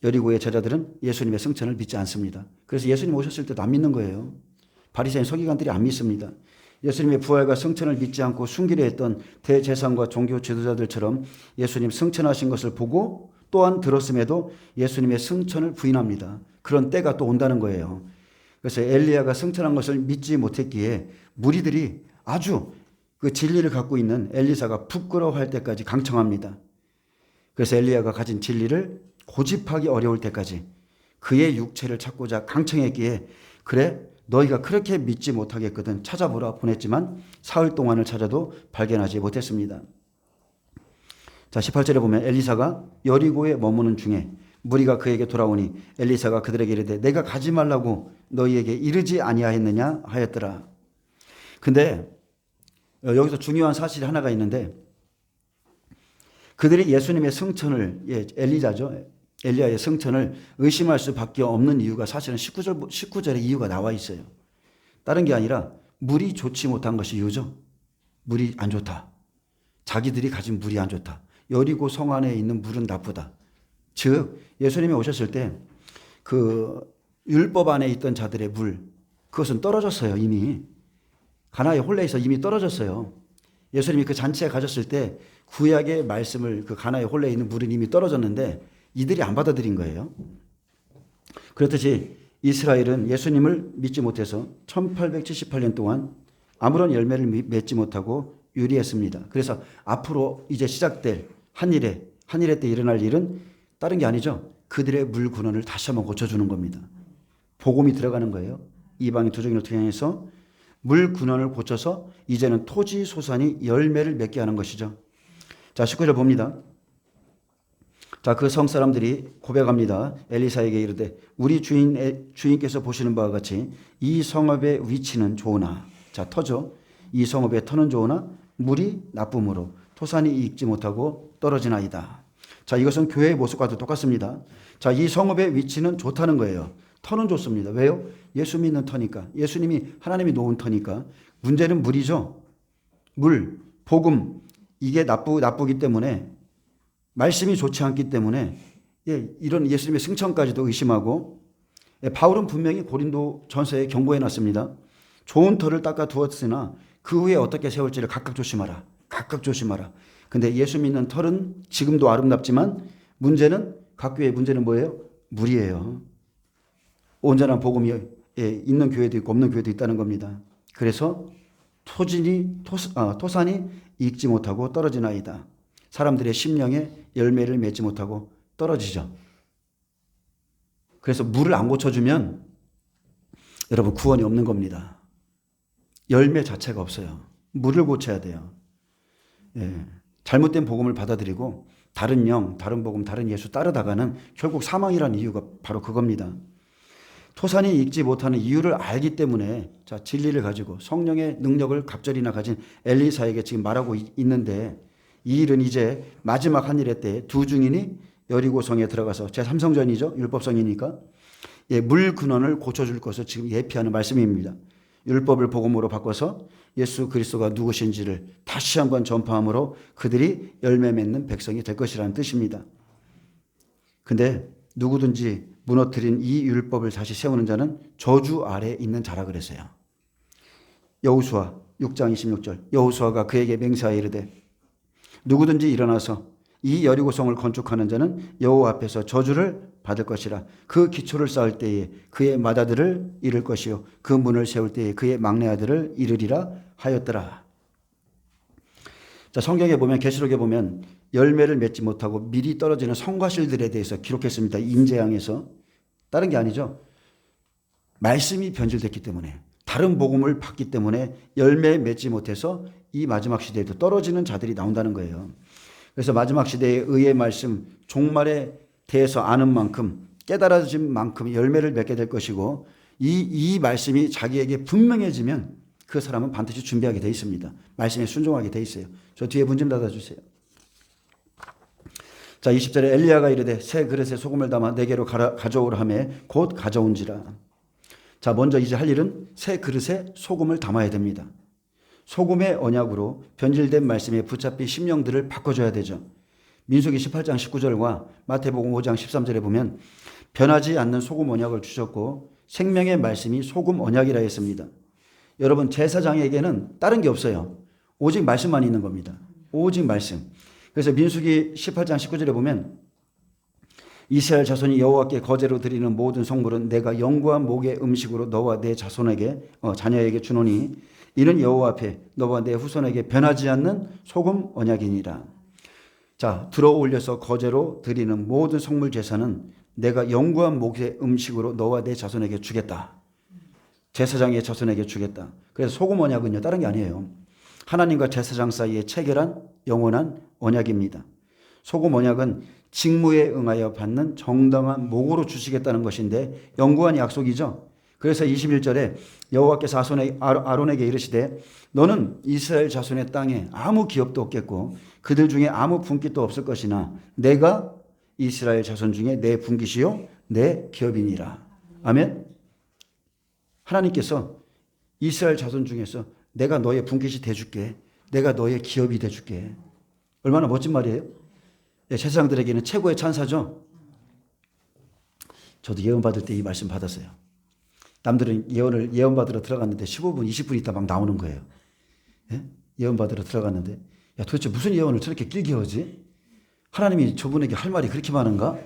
[SPEAKER 1] 여리고의 제자들은 예수님의 승천을 믿지 않습니다. 그래서 예수님 오셨을 때도 안 믿는 거예요. 바리새인 서기관들이 안 믿습니다. 예수님의 부활과 승천을 믿지 않고 숨기려 했던 대제사장과 종교 지도자들처럼 예수님 승천하신 것을 보고 또한 들었음에도 예수님의 승천을 부인합니다. 그런 때가 또 온다는 거예요. 그래서 엘리야가 승천한 것을 믿지 못했기에 무리들이 아주 그 진리를 갖고 있는 엘리사가 부끄러워할 때까지 강청합니다. 그래서 엘리야가 가진 진리를 고집하기 어려울 때까지 그의 육체를 찾고자 강청했기에, 그래 너희가 그렇게 믿지 못하겠거든 찾아보라 보냈지만 사흘 동안을 찾아도 발견하지 못했습니다. 자, 18절에 보면 엘리사가 여리고에 머무는 중에 무리가 그에게 돌아오니 엘리사가 그들에게 이르되 내가 가지 말라고 너희에게 이르지 아니하였느냐 하였더라. 근데 여기서 중요한 사실이 하나가 있는데, 그들이 예수님의 승천을, 엘리야의 승천을 의심할 수밖에 없는 이유가 사실은 19절에 이유가 나와 있어요. 다른 게 아니라 물이 좋지 못한 것이 이유죠. 물이 안 좋다. 자기들이 가진 물이 안 좋다. 여리고 성 안에 있는 물은 나쁘다. 즉 예수님이 오셨을 때 그 율법 안에 있던 자들의 물, 그것은 떨어졌어요. 이미 가나의 홀레에서 이미 떨어졌어요. 예수님이 그 잔치에 가셨을 때 구약의 말씀을, 그 가나의 홀레에 있는 물은 이미 떨어졌는데 이들이 안 받아들인 거예요. 그렇듯이 이스라엘은 예수님을 믿지 못해서 1878년 동안 아무런 열매를 맺지 못하고 유리했습니다. 그래서 앞으로 이제 시작될 한일회 때 일어날 일은 다른 게 아니죠. 그들의 물 근원을 다시 한번 고쳐주는 겁니다. 복음이 들어가는 거예요. 이방인 투정인을 통해서 물 근원을 고쳐서 이제는 토지 소산이 열매를 맺게 하는 것이죠. 자, 19절 봅니다. 자, 그 성 사람들이 고백합니다. 엘리사에게 이르되 우리 주인께서 보시는 바와 같이 이 성읍의 위치는 좋으나, 자, 터죠. 이 성읍의 터는 좋으나 물이 나쁨으로 토산이 익지 못하고 떨어지나이다. 자, 이것은 교회의 모습과도 똑같습니다. 자, 이 성읍의 위치는 좋다는 거예요. 터는 좋습니다. 왜요? 예수 믿는 터니까. 예수님이, 하나님이 놓은 터니까. 문제는 물이죠. 물, 복음, 이게 나쁘기 때문에, 말씀이 좋지 않기 때문에 이런 예수님의 승천까지도 의심하고, 바울은 분명히 고린도 전서에 경고해 놨습니다. 좋은 터를 닦아 두었으나 그 후에 어떻게 세울지를 각각 조심하라. 각각 조심하라. 근데 예수 믿는 털은 지금도 아름답지만 각 교회의 문제는 뭐예요? 물이에요. 온전한 복음이 있는 교회도 있고 없는 교회도 있다는 겁니다. 그래서 토산이 익지 못하고 떨어지나이다. 사람들의 심령에 열매를 맺지 못하고 떨어지죠. 그래서 물을 안 고쳐주면 여러분 구원이 없는 겁니다. 열매 자체가 없어요. 물을 고쳐야 돼요. 잘못된 복음을 받아들이고 다른 영, 다른 복음, 다른 예수 따르다가는 결국 사망이라는 이유가 바로 그겁니다. 토산이 익지 못하는 이유를 알기 때문에, 자, 진리를 가지고 성령의 능력을 갑절이나 가진 엘리사에게 지금 말하고 있는데, 이 일은 이제 마지막 한일회 때 두 증인이 여리고성에 들어가서 제3성전이죠. 율법성이니까 물 근원을 고쳐줄 것을 지금 예피하는 말씀입니다. 율법을 복음으로 바꿔서 예수 그리스도가 누구신지를 다시 한번 전파함으로 그들이 열매 맺는 백성이 될 것이라는 뜻입니다. 근데 누구든지 무너뜨린 이 율법을 다시 세우는 자는 저주 아래에 있는 자라 그랬어요. 여호수아 6장 26절, 여호수아가 그에게 맹세하여 이르되 누구든지 일어나서 이 여리고성을 건축하는 자는 여호와 앞에서 저주를 받을 것이라. 그 기초를 쌓을 때에 그의 맏아들을 잃을 것이요 그 문을 세울 때에 그의 막내 아들을 잃으리라 하였더라. 자, 성경에 보면, 계시록에 보면 열매를 맺지 못하고 밀이 떨어지는 성과실들에 대해서 기록했습니다. 임재양에서 다른 게 아니죠. 말씀이 변질됐기 때문에, 다른 복음을 받기 때문에 열매 맺지 못해서 이 마지막 시대에도 떨어지는 자들이 나온다는 거예요. 그래서 마지막 시대의 의의 말씀, 종말에 대해서 아는 만큼, 깨달아진 만큼 열매를 맺게 될 것이고, 이 말씀이 자기에게 분명해지면 그 사람은 반드시 준비하게 돼 있습니다. 말씀에 순종하게 돼 있어요. 저 뒤에 문 좀 닫아주세요. 자, 20절에 엘리야가 이르되 새 그릇에 소금을 담아 내게로 가져오라 하매 곧 가져온지라. 자, 먼저 이제 할 일은 새 그릇에 소금을 담아야 됩니다. 소금의 언약으로 변질된 말씀에 붙잡힌 심령들을 바꿔줘야 되죠. 민수기 18장 19절과 마태복음 5장 13절에 보면 변하지 않는 소금 언약을 주셨고 생명의 말씀이 소금 언약이라 했습니다. 여러분, 제사장에게는 다른 게 없어요. 오직 말씀만 있는 겁니다. 오직 말씀. 그래서 민수기 18장 19절에 보면 이스라엘 자손이 여호와께 거제로 드리는 모든 성물은 내가 영구한 목의 음식으로 너와 내 자손에게 자녀에게 주노니 이는 여호와 앞에 너와 내 후손에게 변하지 않는 소금 언약이니라. 자, 들어 올려서 거제로 드리는 모든 성물 제사는 내가 영구한 목의 음식으로 너와 내 자손에게 주겠다. 제사장의 자손에게 주겠다. 그래서 소금 언약은요, 다른 게 아니에요. 하나님과 제사장 사이에 체결한 영원한 언약입니다. 소금 언약은 직무에 응하여 받는 정당한 목으로 주시겠다는 것인데 영구한 약속이죠. 그래서 21절에 여호와께서 아론에게 이르시되 너는 이스라엘 자손의 땅에 아무 기업도 없겠고 그들 중에 아무 분깃도 없을 것이나 내가 이스라엘 자손 중에 내 분깃이요 내 기업이니라. 아멘. 하나님께서 이스라엘 자손 중에서 내가 너의 분깃이 돼줄게. 내가 너의 기업이 돼줄게. 얼마나 멋진 말이에요. 제사장들에게는 최고의 찬사죠. 저도 예언 받을 때 이 말씀 받았어요. 남들은 예언 받으러 들어갔는데 15분, 20분 있다 막 나오는 거예요. 예? 예언 받으러 들어갔는데 야, 도대체 무슨 예언을 저렇게 길게 하지? 하나님이 저분에게 할 말이 그렇게 많은가?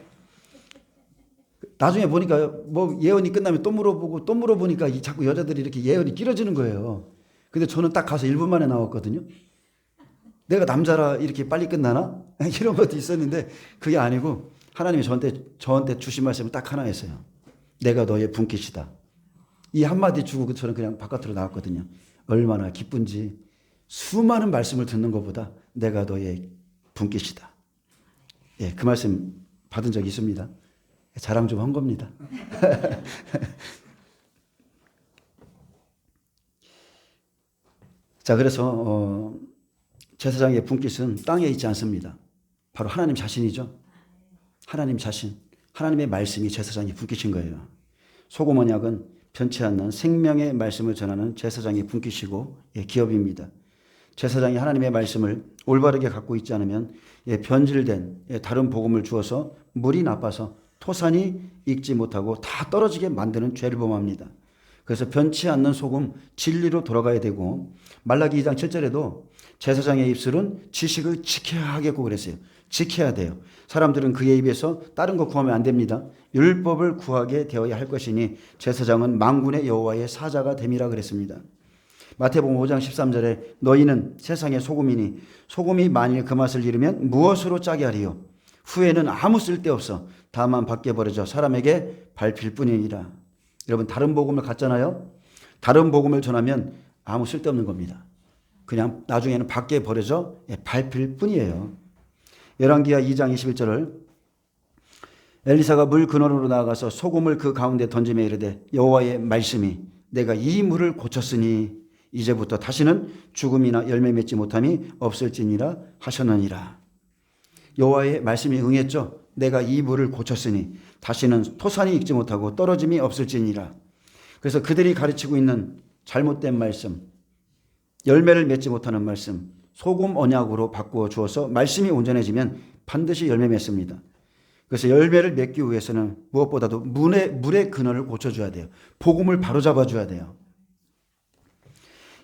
[SPEAKER 1] 나중에 보니까 뭐 예언이 끝나면 또 물어보고 또 물어보니까 자꾸 여자들이 이렇게 예언이 길어지는 거예요. 근데 저는 딱 가서 1분 만에 나왔거든요. 내가 남자라 이렇게 빨리 끝나나? 이런 것도 있었는데 그게 아니고 하나님이 저한테 주신 말씀은 딱 하나였어요. 내가 너의 분깃이다. 이 한마디 주고 저는 그냥 바깥으로 나왔거든요. 얼마나 기쁜지 수많은 말씀을 듣는 것보다 내가 너의 분깃이다. 예, 그 말씀 받은 적이 있습니다. 자랑 좀 한 겁니다. 자, 그래서 제사장의 분깃은 땅에 있지 않습니다. 바로 하나님 자신이죠. 하나님 자신, 하나님의 말씀이 제사장의 분깃인 거예요. 소금 언약은 변치 않는 생명의 말씀을 전하는 제사장의 분깃이고 기업입니다. 제사장이 하나님의 말씀을 올바르게 갖고 있지 않으면 변질된 다른 복음을 주어서 물이 나빠서 토산이 익지 못하고 다 떨어지게 만드는 죄를 범합니다. 그래서 변치 않는 소금, 진리로 돌아가야 되고 말라기 2장 7절에도 제사장의 입술은 지식을 지켜야 하겠고 그랬어요. 지켜야 돼요. 사람들은 그의 입에서 다른 거 구하면 안 됩니다. 율법을 구하게 되어야 할 것이니 제사장은 만군의 여호와의 사자가 됨이라 그랬습니다. 마태복음 5장 13절에 너희는 세상의 소금이니 소금이 만일 그 맛을 잃으면 무엇으로 짜게 하리요? 후에는 아무 쓸데없어 다만 밖에 버려져 사람에게 밟힐 뿐이니라. 여러분, 다른 복음을 갖잖아요. 다른 복음을 전하면 아무 쓸데없는 겁니다. 그냥 나중에는 밖에 버려져 밟힐 뿐이에요. 열왕기하 2장 21절을 엘리사가 물 근원으로 나아가서 소금을 그 가운데 던지며 이르되 여호와의 말씀이 내가 이 물을 고쳤으니 이제부터 다시는 죽음이나 열매 맺지 못함이 없을지니라 하셨느니라. 여호와의 말씀이 응했죠. 내가 이 물을 고쳤으니 다시는 토산이 익지 못하고 떨어짐이 없을지니라. 그래서 그들이 가르치고 있는 잘못된 말씀, 열매를 맺지 못하는 말씀, 소금 언약으로 바꾸어 주어서 말씀이 온전해지면 반드시 열매 맺습니다. 그래서 열매를 맺기 위해서는 무엇보다도 물의 근원을 고쳐줘야 돼요. 복음을 바로잡아줘야 돼요.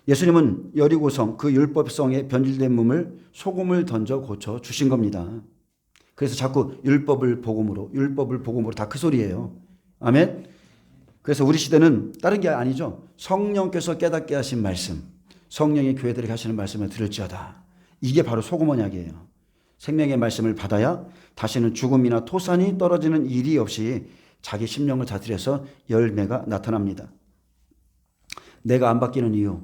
[SPEAKER 1] 예수님은 여리고성 그 율법성에 변질된 몸을 소금을 던져 고쳐 주신 겁니다. 그래서 자꾸 율법을 복음으로 다 그 소리예요. 아멘. 그래서 우리 시대는 다른 게 아니죠. 성령께서 깨닫게 하신 말씀, 성령이 교회들에게 하시는 말씀을 들을지어다. 이게 바로 소금 언약이에요. 생명의 말씀을 받아야 다시는 죽음이나 토산이 떨어지는 일이 없이 자기 심령을 다스려서 열매가 나타납니다. 내가 안 바뀌는 이유,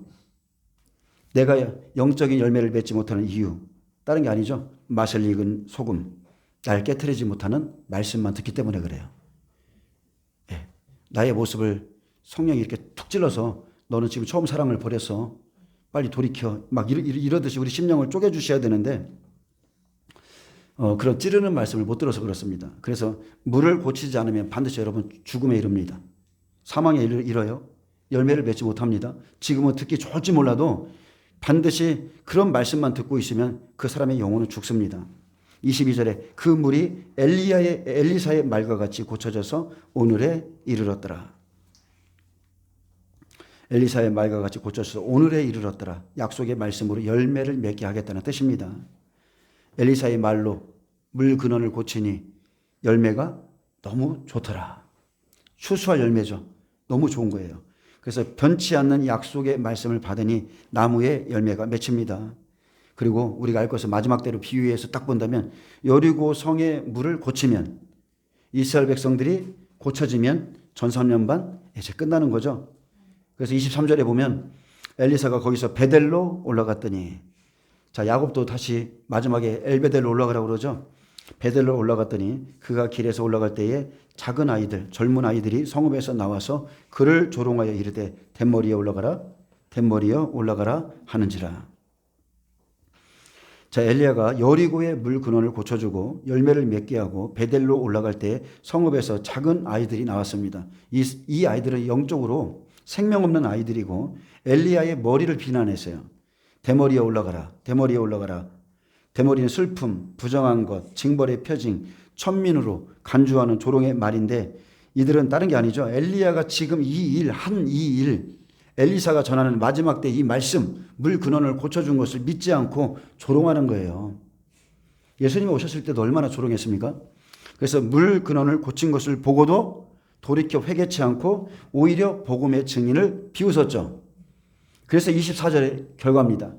[SPEAKER 1] 내가 영적인 열매를 맺지 못하는 이유, 다른 게 아니죠. 맛을 익은 소금, 날 깨트리지 못하는 말씀만 듣기 때문에 그래요. 예. 나의 모습을 성령이 이렇게 툭 찔러서 너는 지금 처음 사랑을 버렸어. 빨리 돌이켜. 막 이러듯이 우리 심령을 쪼개주셔야 되는데 그런 찌르는 말씀을 못 들어서 그렇습니다. 그래서 물을 고치지 않으면 반드시 여러분 죽음에 이릅니다. 사망에 이뤄요. 열매를 맺지 못합니다. 지금은 듣기 좋을지 몰라도 반드시 그런 말씀만 듣고 있으면 그 사람의 영혼은 죽습니다. 22절에 그 물이 엘리사의 말과 같이 고쳐져서 오늘에 이르렀더라. 엘리사의 말과 같이 고쳐져서 오늘에 이르렀더라. 약속의 말씀으로 열매를 맺게 하겠다는 뜻입니다. 엘리사의 말로 물 근원을 고치니 열매가 너무 좋더라. 추수할 열매죠. 너무 좋은 거예요. 그래서 변치 않는 약속의 말씀을 받으니 나무에 열매가 맺힙니다. 그리고 우리가 알 것은 마지막 때로 비유해서 딱 본다면 여리고 성의 물을 고치면 이스라엘 백성들이 고쳐지면 전삼년반 이제 끝나는 거죠. 그래서 23절에 보면 엘리사가 거기서 베델로 올라갔더니 자 야곱도 다시 마지막에 엘베델로 올라가라고 그러죠. 베델로 올라갔더니 그가 길에서 올라갈 때에 작은 아이들 젊은 아이들이 성읍에서 나와서 그를 조롱하여 이르되 댄머리에 올라가라 하는지라. 자 엘리야가 여리고의 물 근원을 고쳐주고 열매를 맺게 하고 베델로 올라갈 때 성읍에서 작은 아이들이 나왔습니다. 이 아이들은 영적으로 생명 없는 아이들이고 엘리야의 머리를 비난했어요. 대머리에 올라가라. 대머리에 올라가라. 대머리는 슬픔, 부정한 것, 징벌의 표징, 천민으로 간주하는 조롱의 말인데 이들은 다른 게 아니죠. 엘리야가 지금 이 일, 엘리사가 전하는 마지막 때 이 말씀, 물 근원을 고쳐준 것을 믿지 않고 조롱하는 거예요. 예수님이 오셨을 때도 얼마나 조롱했습니까? 그래서 물 근원을 고친 것을 보고도 돌이켜 회개치 않고 오히려 복음의 증인을 비웃었죠. 그래서 24절의 결과입니다.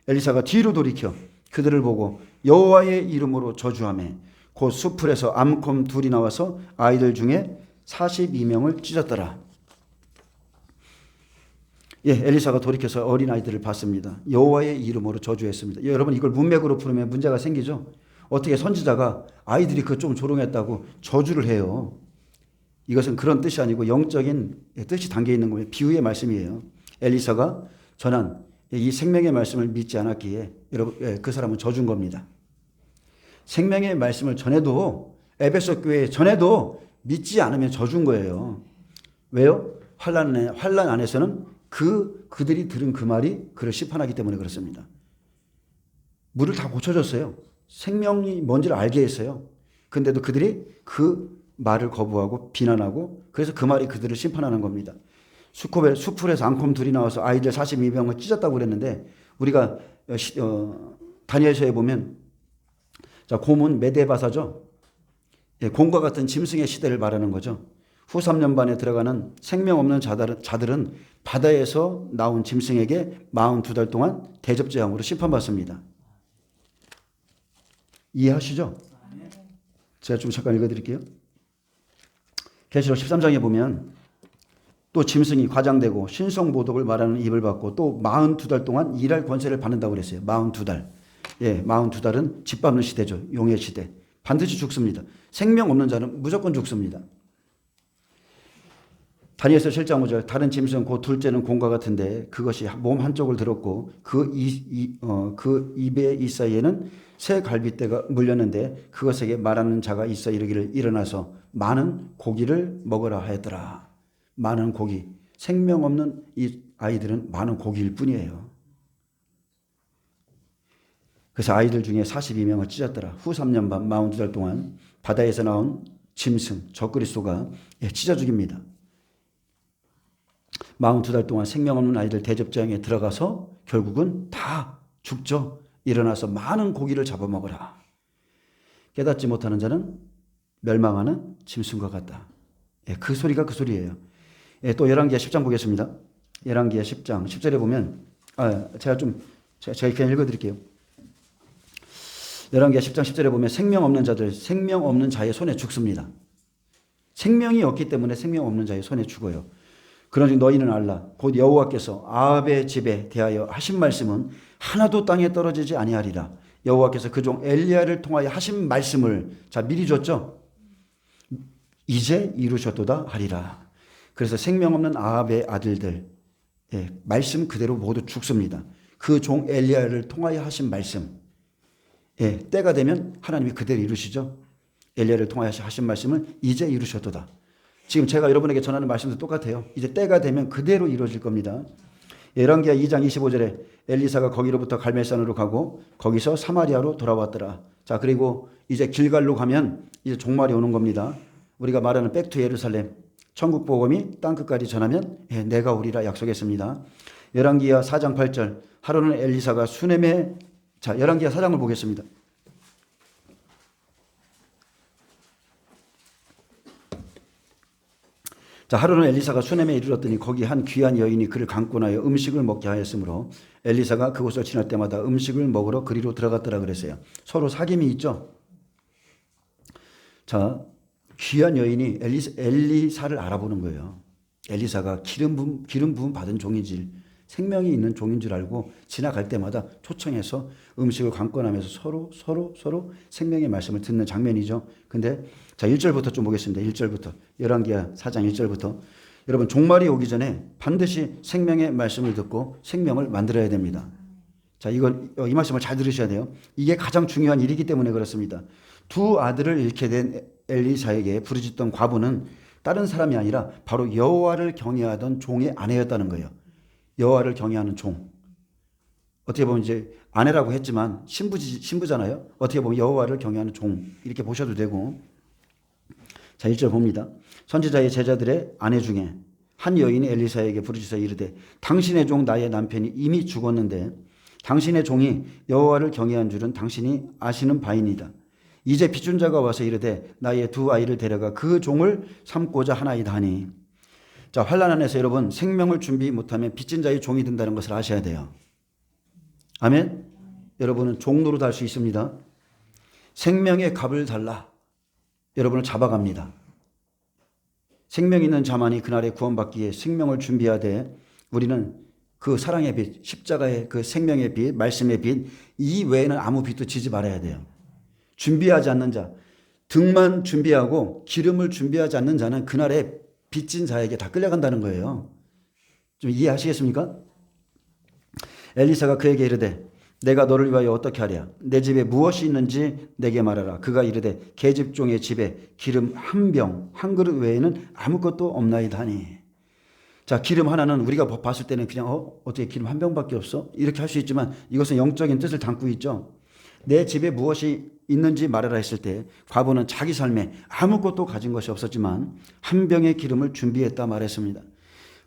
[SPEAKER 1] 엘리사가 뒤로 돌이켜 그들을 보고 여호와의 이름으로 저주하며 곧 수풀에서 암곰 둘이 나와서 아이들 중에 42명을 찢었더라. 예, 엘리사가 돌이켜서 어린아이들을 봤습니다. 여호와의 이름으로 저주했습니다. 여러분 이걸 문맥으로 풀으면 문제가 생기죠. 어떻게 선지자가 아이들이 그 좀 조롱했다고 저주를 해요. 이것은 그런 뜻이 아니고 영적인 뜻이 담겨 있는 거예요. 비유의 말씀이에요. 엘리사가 전한 이 생명의 말씀을 믿지 않았기에 여러분 그 사람은 저준 겁니다. 생명의 말씀을 전해도 에베소 교회에 전해도 믿지 않으면 저준 거예요. 왜요? 환난 안에서는 그들이 들은 그 말이 그를 심판하기 때문에 그렇습니다. 물을 다 고쳐줬어요. 생명이 뭔지를 알게 했어요. 근데도 그들이 그 말을 거부하고 비난하고 그래서 그 말이 그들을 심판하는 겁니다. 수풀에서 앙콤 둘이 나와서 아이들 42명을 찢었다고 그랬는데 우리가 다니엘서에 보면 자 곰은 메데바사죠. 예, 곰과 같은 짐승의 시대를 말하는 거죠. 후 3년반에 들어가는 생명 없는 자들은 바다에서 나온 짐승에게 42달 동안 대접재앙으로 심판받습니다. 이해하시죠? 제가 좀 잠깐 읽어드릴게요. 계시록 13장에 보면 또 짐승이 과장되고 신성모독을 말하는 입을 받고 또 42달 동안 일할 권세를 받는다고 그랬어요. 42달. 예, 42달은 집 밟는 시대죠. 용의 시대. 반드시 죽습니다. 생명 없는 자는 무조건 죽습니다. 다니엘서 7장 5절 다른 짐승 곧 둘째는 곰과 같은데 그것이 몸 한쪽을 들었고 그 입의 이 사이에는 새 갈빗대가 물렸는데 그것에게 말하는 자가 있어 이르기를 일어나서 많은 고기를 먹으라 하였더라. 많은 고기. 생명 없는 이 아이들은 많은 고기일 뿐이에요. 그래서 아이들 중에 42명을 찢었더라. 후 3년 반 42달 동안 바다에서 나온 짐승 적그리스도가 찢어 죽입니다. 42달 동안 생명 없는 아이들 대접장에 들어가서 결국은 다 죽죠. 일어나서 많은 고기를 잡아먹으라. 깨닫지 못하는 자는 멸망하는 짐승과 같다. 그 소리가 그 소리예요. 또 열왕기하 10장 보겠습니다. 열왕기하 10장 10절에 보면 제가 그냥 읽어드릴게요. 열왕기하 10장 10절에 보면 생명 없는 자들 생명 없는 자의 손에 죽습니다. 생명이 없기 때문에 생명 없는 자의 손에 죽어요. 그러니 너희는 알라. 곧 여호와께서 아합의 집에 대하여 하신 말씀은 하나도 땅에 떨어지지 아니하리라. 여호와께서 그 종 엘리야를 통하여 하신 말씀을 자 미리 줬죠. 이제 이루셨도다 하리라. 그래서 생명 없는 아합의 아들들 말씀 그대로 모두 죽습니다. 그 종 엘리야를 통하여 하신 말씀 때가 되면 하나님이 그대로 이루시죠. 엘리야를 통하여 하신 말씀을 이제 이루셨도다. 지금 제가 여러분에게 전하는 말씀도 똑같아요. 이제 때가 되면 그대로 이루어질 겁니다. 열왕기하 2장 25절에 엘리사가 거기로부터 갈멜산으로 가고 거기서 사마리아로 돌아왔더라. 자, 그리고 이제 길갈로 가면 이제 종말이 오는 겁니다. 우리가 말하는 백투 예루살렘, 천국 복음이 땅끝까지 전하면 내가 오리라 약속했습니다. 열왕기하 4장 8절 하루는 엘리사가 수넴에 자, 열왕기하 4장을 보겠습니다. 자, 하루는 엘리사가 수넴에 이르렀더니 거기 한 귀한 여인이 그를 강권하여 음식을 먹게 하였으므로 엘리사가 그곳을 지날 때마다 음식을 먹으러 그리로 들어갔더라 그랬어요. 서로 사귐이 있죠. 자, 귀한 여인이 엘리사를 알아보는 거예요. 엘리사가 기름 부음 받은 종인 줄, 생명이 있는 종인 줄 알고 지나갈 때마다 초청해서 음식을 강권하면서 서로 생명의 말씀을 듣는 장면이죠. 근데 자, 1절부터 좀 보겠습니다. 1절부터. 열왕기하 4장 1절부터. 여러분, 종말이 오기 전에 반드시 생명의 말씀을 듣고 생명을 만들어야 됩니다. 자, 이 말씀을 잘 들으셔야 돼요. 이게 가장 중요한 일이기 때문에 그렇습니다. 두 아들을 잃게 된 엘리사에게 부르짖던 과부는 다른 사람이 아니라 바로 여호와를 경외하던 종의 아내였다는 거예요. 여호와를 경외하는 종. 어떻게 보면 이제 아내라고 했지만 신부잖아요. 어떻게 보면 여호와를 경외하는 종 이렇게 보셔도 되고. 자, 1절 봅니다. 선지자의 제자들의 아내 중에 한 여인이 엘리사에게 부르짖어 이르되 당신의 종 나의 남편이 이미 죽었는데 당신의 종이 여호와를 경외한 줄은 당신이 아시는 바이니이다. 이제 빚준 자가 와서 이르되 나의 두 아이를 데려가 그 종을 삼고자 하나이다 하니. 자, 환난 안에서 여러분 생명을 준비 못하면 빚진 자의 종이 된다는 것을 아셔야 돼요. 아멘. 여러분은 종로로 달 수 있습니다. 생명의 값을 달라 여러분을 잡아갑니다. 생명 있는 자만이 그날에 구원받기에 생명을 준비하되 우리는 그 사랑의 빛, 십자가의 그 생명의 빛, 말씀의 빛, 이 외에는 아무 빛도 지지 말아야 돼요. 준비하지 않는 자, 등만 준비하고 기름을 준비하지 않는 자는 그날에 빚진 자에게 다 끌려간다는 거예요. 좀 이해하시겠습니까? 엘리사가 그에게 이르되 내가 너를 위하여 어떻게 하랴? 내 집에 무엇이 있는지 내게 말하라. 그가 이르되 계집종의 집에 기름 한 병, 한 그릇 외에는 아무것도 없나이다 하니. 자, 기름 하나는 우리가 봤을 때는 그냥 어떻게 기름 한 병밖에 없어? 이렇게 할 수 있지만 이것은 영적인 뜻을 담고 있죠. 내 집에 무엇이 있는지 말하라 했을 때 과부는 자기 삶에 아무것도 가진 것이 없었지만 한 병의 기름을 준비했다 말했습니다.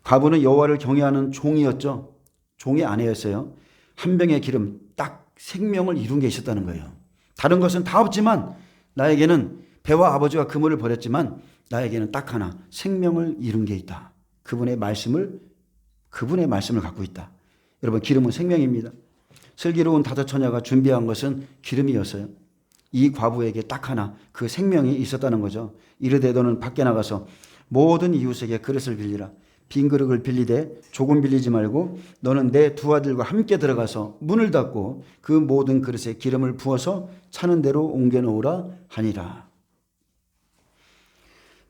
[SPEAKER 1] 과부는 여호와를 경외하는 종이었죠. 종의 아내였어요. 한 병의 기름, 딱 생명을 이룬 게 있었다는 거예요. 다른 것은 다 없지만 나에게는 배와 아버지와 그물을 버렸지만 나에게는 딱 하나 생명을 이룬 게 있다. 그분의 말씀을 갖고 있다. 여러분, 기름은 생명입니다. 슬기로운 다섯 처녀가 준비한 것은 기름이었어요. 이 과부에게 딱 하나 그 생명이 있었다는 거죠. 이르되 너는 밖에 나가서 모든 이웃에게 그릇을 빌리라. 빈 그릇을 빌리되 조금 빌리지 말고 너는 내 두 아들과 함께 들어가서 문을 닫고 그 모든 그릇에 기름을 부어서 차는 대로 옮겨놓으라 하니라.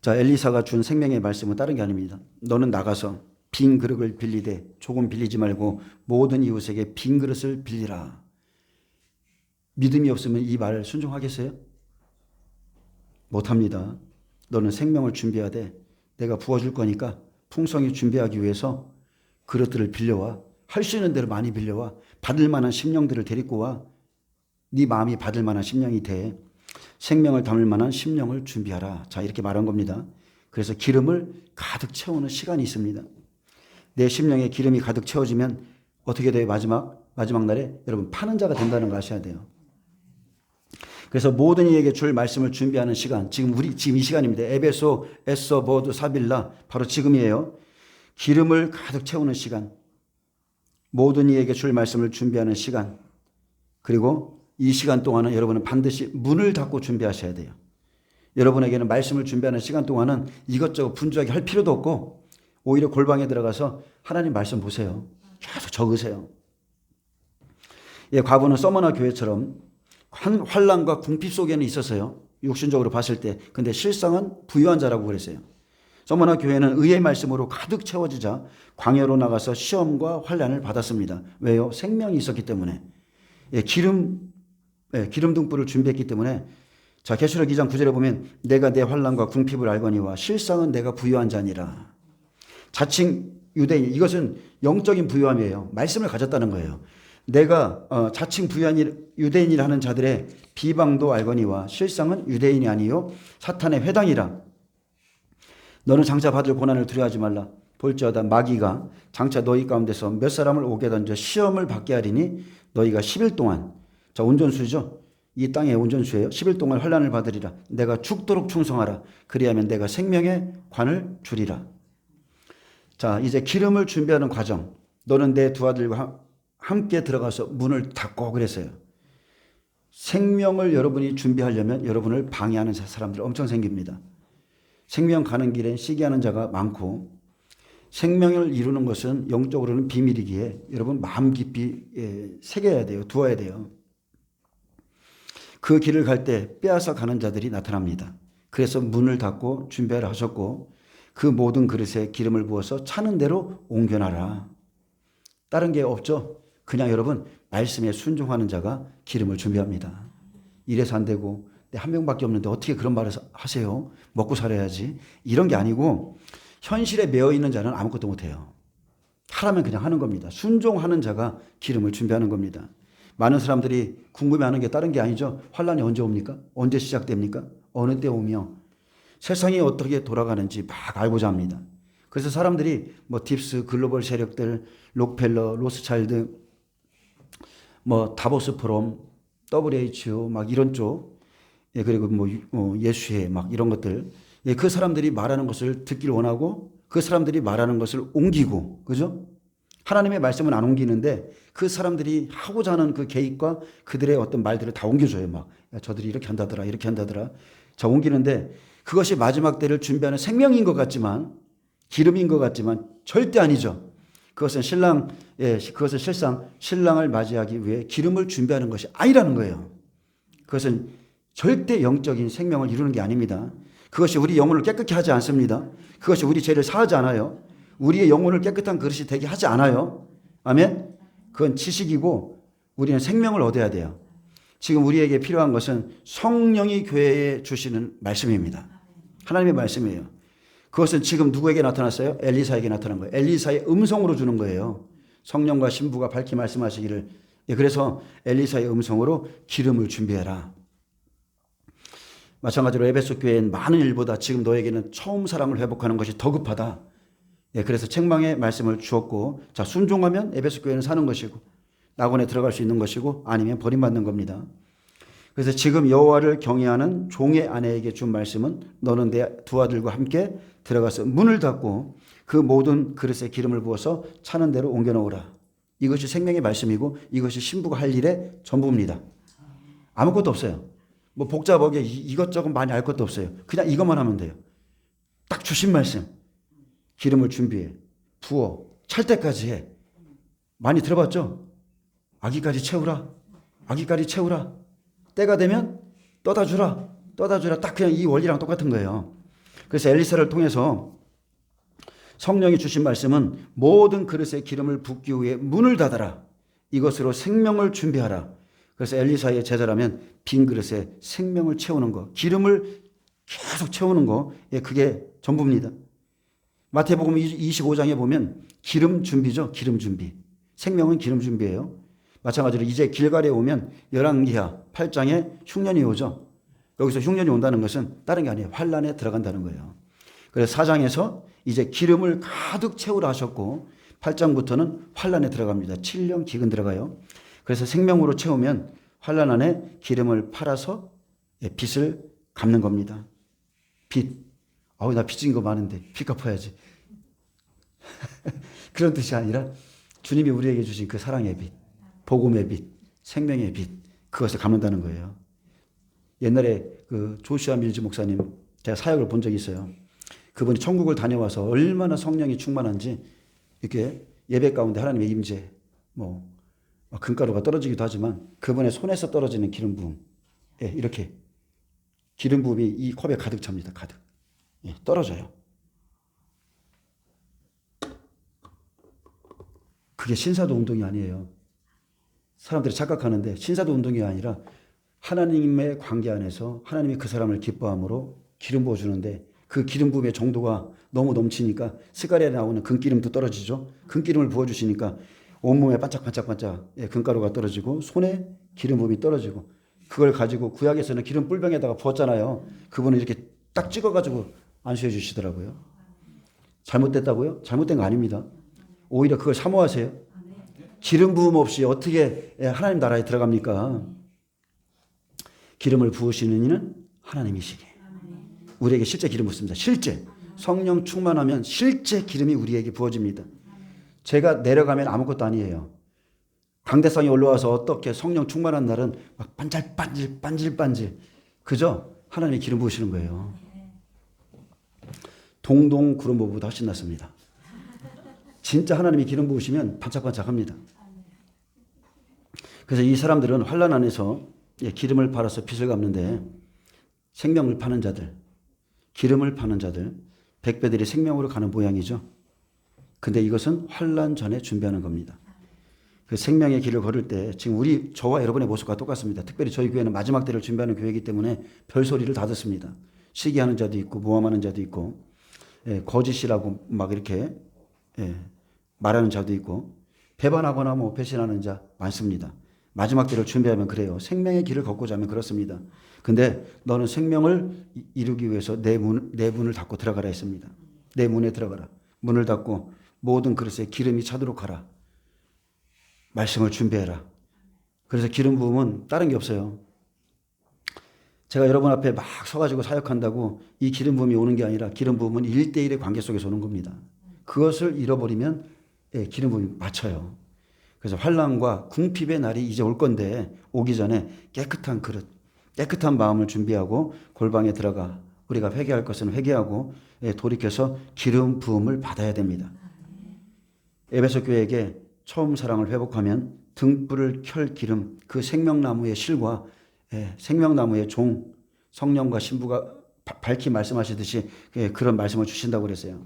[SPEAKER 1] 자, 엘리사가 준 생명의 말씀은 다른 게 아닙니다. 너는 나가서 빈 그릇을 빌리되 조금 빌리지 말고 모든 이웃에게 빈 그릇을 빌리라. 믿음이 없으면 이 말을 순종하겠어요? 못합니다. 너는 생명을 준비하되 내가 부어줄 거니까 풍성히 준비하기 위해서 그릇들을 빌려와. 할 수 있는 대로 많이 빌려와. 받을 만한 심령들을 데리고 와. 네 마음이 받을 만한 심령이 돼. 생명을 담을 만한 심령을 준비하라. 자, 이렇게 말한 겁니다. 그래서 기름을 가득 채우는 시간이 있습니다. 내 심령에 기름이 가득 채워지면 어떻게 돼요? 마지막 날에 여러분 파는 자가 된다는 거 아셔야 돼요. 그래서 모든 이에게 줄 말씀을 준비하는 시간, 지금 이 시간입니다. 에베소, 에서, 보드, 사빌라, 바로 지금이에요. 기름을 가득 채우는 시간, 모든 이에게 줄 말씀을 준비하는 시간, 그리고 이 시간 동안은 여러분은 반드시 문을 닫고 준비하셔야 돼요. 여러분에게는 말씀을 준비하는 시간 동안은 이것저것 분주하게 할 필요도 없고 오히려 골방에 들어가서 하나님 말씀 보세요. 계속 적으세요. 예, 과부는 서머나 교회처럼 환난과 궁핍 속에는 있었어요. 육신적으로 봤을 때. 근데 실상은 부유한 자라고 그랬어요. 서머나 교회는 의의 말씀으로 가득 채워지자 광야로 나가서 시험과 환난을 받았습니다. 왜요? 생명이 있었기 때문에. 예, 기름 등불을 준비했기 때문에. 자, 계시록 2장 9절에 보면 내가 내 환난과 궁핍을 알거니와 실상은 내가 부유한 자니라. 자칭 유대인, 이것은 영적인 부유함이에요. 말씀을 가졌다는 거예요. 내가 자칭 부유한 유대인이라 하는 자들의 비방도 알거니와 실상은 유대인이 아니요 사탄의 회당이라. 너는 장차 받을 고난을 두려워하지 말라. 볼지어다 마귀가 장차 너희 가운데서 몇 사람을 옥에 던져 시험을 받게 하리니 너희가 10일 동안, 자, 온전수죠. 이 땅의 온전수예요. 10일 동안 환난을 받으리라. 내가 죽도록 충성하라. 그리하면 내가 생명의 관을 주리라. 자, 이제 기름을 준비하는 과정. 너는 내 두 아들과 함께 들어가서 문을 닫고 그랬어요. 생명을 여러분이 준비하려면 여러분을 방해하는 사람들 엄청 생깁니다. 생명 가는 길엔 시기하는 자가 많고 생명을 이루는 것은 영적으로는 비밀이기에 여러분 마음 깊이 새겨야 돼요. 두어야 돼요. 그 길을 갈 때 빼앗아 가는 자들이 나타납니다. 그래서 문을 닫고 준비를 하셨고 그 모든 그릇에 기름을 부어서 차는 대로 옮겨놔라. 다른 게 없죠. 그냥 여러분 말씀에 순종하는 자가 기름을 준비합니다. 이래서 안 되고 한 명밖에 없는데 어떻게 그런 말을 하세요? 먹고 살아야지. 이런 게 아니고 현실에 매여 있는 자는 아무것도 못해요. 하라면 그냥 하는 겁니다. 순종하는 자가 기름을 준비하는 겁니다. 많은 사람들이 궁금해하는 게 다른 게 아니죠. 환란이 언제 옵니까? 언제 시작됩니까? 어느 때 오며 세상이 어떻게 돌아가는지 막 알고자 합니다. 그래서 사람들이 뭐 딥스, 글로벌 세력들, 록펠러, 로스차일드, 뭐 다보스 포럼, WHO 막 이런 쪽, 예, 그리고 뭐 예수회 막 이런 것들, 예, 그 사람들이 말하는 것을 듣길 원하고 그 사람들이 말하는 것을 옮기고, 그죠? 하나님의 말씀은 안 옮기는데 그 사람들이 하고자 하는 그 계획과 그들의 어떤 말들을 다 옮겨줘요. 막 야, 저들이 이렇게 한다더라, 이렇게 한다더라. 자, 옮기는데 그것이 마지막 때를 준비하는 생명인 것 같지만, 기름인 것 같지만 절대 아니죠. 그것은 그것은 실상 신랑을 맞이하기 위해 기름을 준비하는 것이 아니라는 거예요. 그것은 절대 영적인 생명을 이루는 게 아닙니다. 그것이 우리 영혼을 깨끗게 하지 않습니다. 그것이 우리 죄를 사하지 않아요. 우리의 영혼을 깨끗한 그릇이 되게 하지 않아요. 아멘? 그건 지식이고 우리는 생명을 얻어야 돼요. 지금 우리에게 필요한 것은 성령이 교회에 주시는 말씀입니다. 하나님의 말씀이에요. 그것은 지금 누구에게 나타났어요? 엘리사에게 나타난 거예요. 엘리사의 음성으로 주는 거예요. 성령과 신부가 밝히 말씀하시기를. 그래서 엘리사의 음성으로 기름을 준비해라. 마찬가지로 에베소 교회엔 많은 일보다 지금 너에게는 처음 사랑을 회복하는 것이 더 급하다. 그래서 책망의 말씀을 주었고, 자, 순종하면 에베소 교회는 사는 것이고 낙원에 들어갈 수 있는 것이고 아니면 버림받는 겁니다. 그래서 지금 여호와를 경외하는 종의 아내에게 준 말씀은 너는 내 두 아들과 함께 들어가서 문을 닫고 그 모든 그릇에 기름을 부어서 차는 대로 옮겨놓으라. 이것이 생명의 말씀이고 이것이 신부가 할 일의 전부입니다. 아무것도 없어요. 뭐 복잡하게 이것저것 많이 알 것도 없어요. 그냥 이것만 하면 돼요. 딱 주신 말씀. 기름을 준비해. 부어. 찰 때까지 해. 많이 들어봤죠? 아기까지 채우라. 아기까지 채우라. 때가 되면 떠다 주라. 떠다 주라. 딱 그냥 이 원리랑 똑같은 거예요. 그래서 엘리사를 통해서 성령이 주신 말씀은 모든 그릇에 기름을 붓기 위해 문을 닫아라. 이것으로 생명을 준비하라. 그래서 엘리사의 제자라면 빈 그릇에 생명을 채우는 거, 기름을 계속 채우는 거, 그게 전부입니다. 마태복음 25장에 보면 기름 준비죠. 기름 준비. 생명은 기름 준비예요. 마찬가지로 이제 길갈에 오면 열왕기하 8장에 흉년이 오죠. 여기서 흉년이 온다는 것은 다른 게 아니에요. 환란에 들어간다는 거예요. 그래서 4장에서 이제 기름을 가득 채우라 하셨고 8장부터는 환란에 들어갑니다. 7년 기근 들어가요. 그래서 생명으로 채우면 환란 안에 기름을 팔아서 빚을 갚는 겁니다. 빚. 나 빚진 거 많은데 빚 갚아야지. 그런 뜻이 아니라 주님이 우리에게 주신 그 사랑의 빚, 복음의 빚, 생명의 빚, 그것을 갚는다는 거예요. 옛날에 그 조슈아 밀즈 목사님 제가 사역을 본 적이 있어요. 그분이 천국을 다녀와서 얼마나 성령이 충만한지 이렇게 예배 가운데 하나님의 임재, 뭐 금가루가 떨어지기도 하지만 그분의 손에서 떨어지는 기름 부음, 예, 이렇게 기름 부음이 이 컵에 가득 찹니다. 가득. 예, 떨어져요. 그게 신사도 운동이 아니에요. 사람들이 착각하는데 신사도 운동이 아니라 하나님의 관계 안에서 하나님이 그 사람을 기뻐함으로 기름 부어주는데 그 기름 부음의 정도가 너무 넘치니까 스가랴에 나오는 금기름도 떨어지죠. 금기름을 부어주시니까 온몸에 반짝반짝반짝 금가루가 떨어지고 손에 기름 부음이 떨어지고 그걸 가지고 구약에서는 기름 뿔병에다가 부었잖아요. 그분은 이렇게 딱 찍어가지고 안수해 주시더라고요. 잘못됐다고요? 잘못된 거 아닙니다. 오히려 그걸 사모하세요. 기름 부음 없이 어떻게 하나님 나라에 들어갑니까? 기름을 부으시는 이는 하나님이시게. 우리에게 실제 기름 붓습니다. 실제. 성령 충만하면 실제 기름이 우리에게 부어집니다. 제가 내려가면 아무것도 아니에요. 강대상에 올라와서 어떻게 성령 충만한 날은 막 반질반질 그죠? 하나님의 기름 부으시는 거예요. 동동 구름보보다 훨씬 낫습니다. 진짜 하나님이 기름 부으시면 반짝반짝합니다. 그래서 이 사람들은 환난 안에서 기름을 팔아서 빚을 갚는데 생명을 파는 자들, 기름을 파는 자들, 백배들이 생명으로 가는 모양이죠. 근데 이것은 환난 전에 준비하는 겁니다. 그 생명의 길을 걸을 때 지금 저와 여러분의 모습과 똑같습니다. 특별히 저희 교회는 마지막 때를 준비하는 교회이기 때문에 별소리를 다 듣습니다. 시기하는 자도 있고 모함하는 자도 있고 거짓이라고 막 이렇게 말하는 자도 있고 배반하거나 뭐 배신하는 자 많습니다. 마지막 때를 준비하면 그래요. 생명의 길을 걷고자 하면 그렇습니다. 근데 너는 생명을 이루기 위해서 내 문을 닫고 들어가라 했습니다. 내 문에 들어가라. 문을 닫고 모든 그릇에 기름이 차도록 하라. 말씀을 준비해라. 그래서 기름 부음은 다른 게 없어요. 제가 여러분 앞에 막 서가지고 사역한다고 이 기름 부음이 오는 게 아니라 기름 부음은 1대1의 관계 속에서 오는 겁니다. 그것을 잃어버리면 기름 부음이 맞춰요. 그래서 환난과 궁핍의 날이 이제 올 건데 오기 전에 깨끗한 그릇, 깨끗한 마음을 준비하고 골방에 들어가 우리가 회개할 것은 회개하고 돌이켜서 기름 부음을 받아야 됩니다. 에베소 교회에게 처음 사랑을 회복하면 등불을 켤 기름, 그 생명나무의 실과 생명나무의 종, 성령과 신부가 밝히 말씀하시듯이 그런 말씀을 주신다고 그랬어요.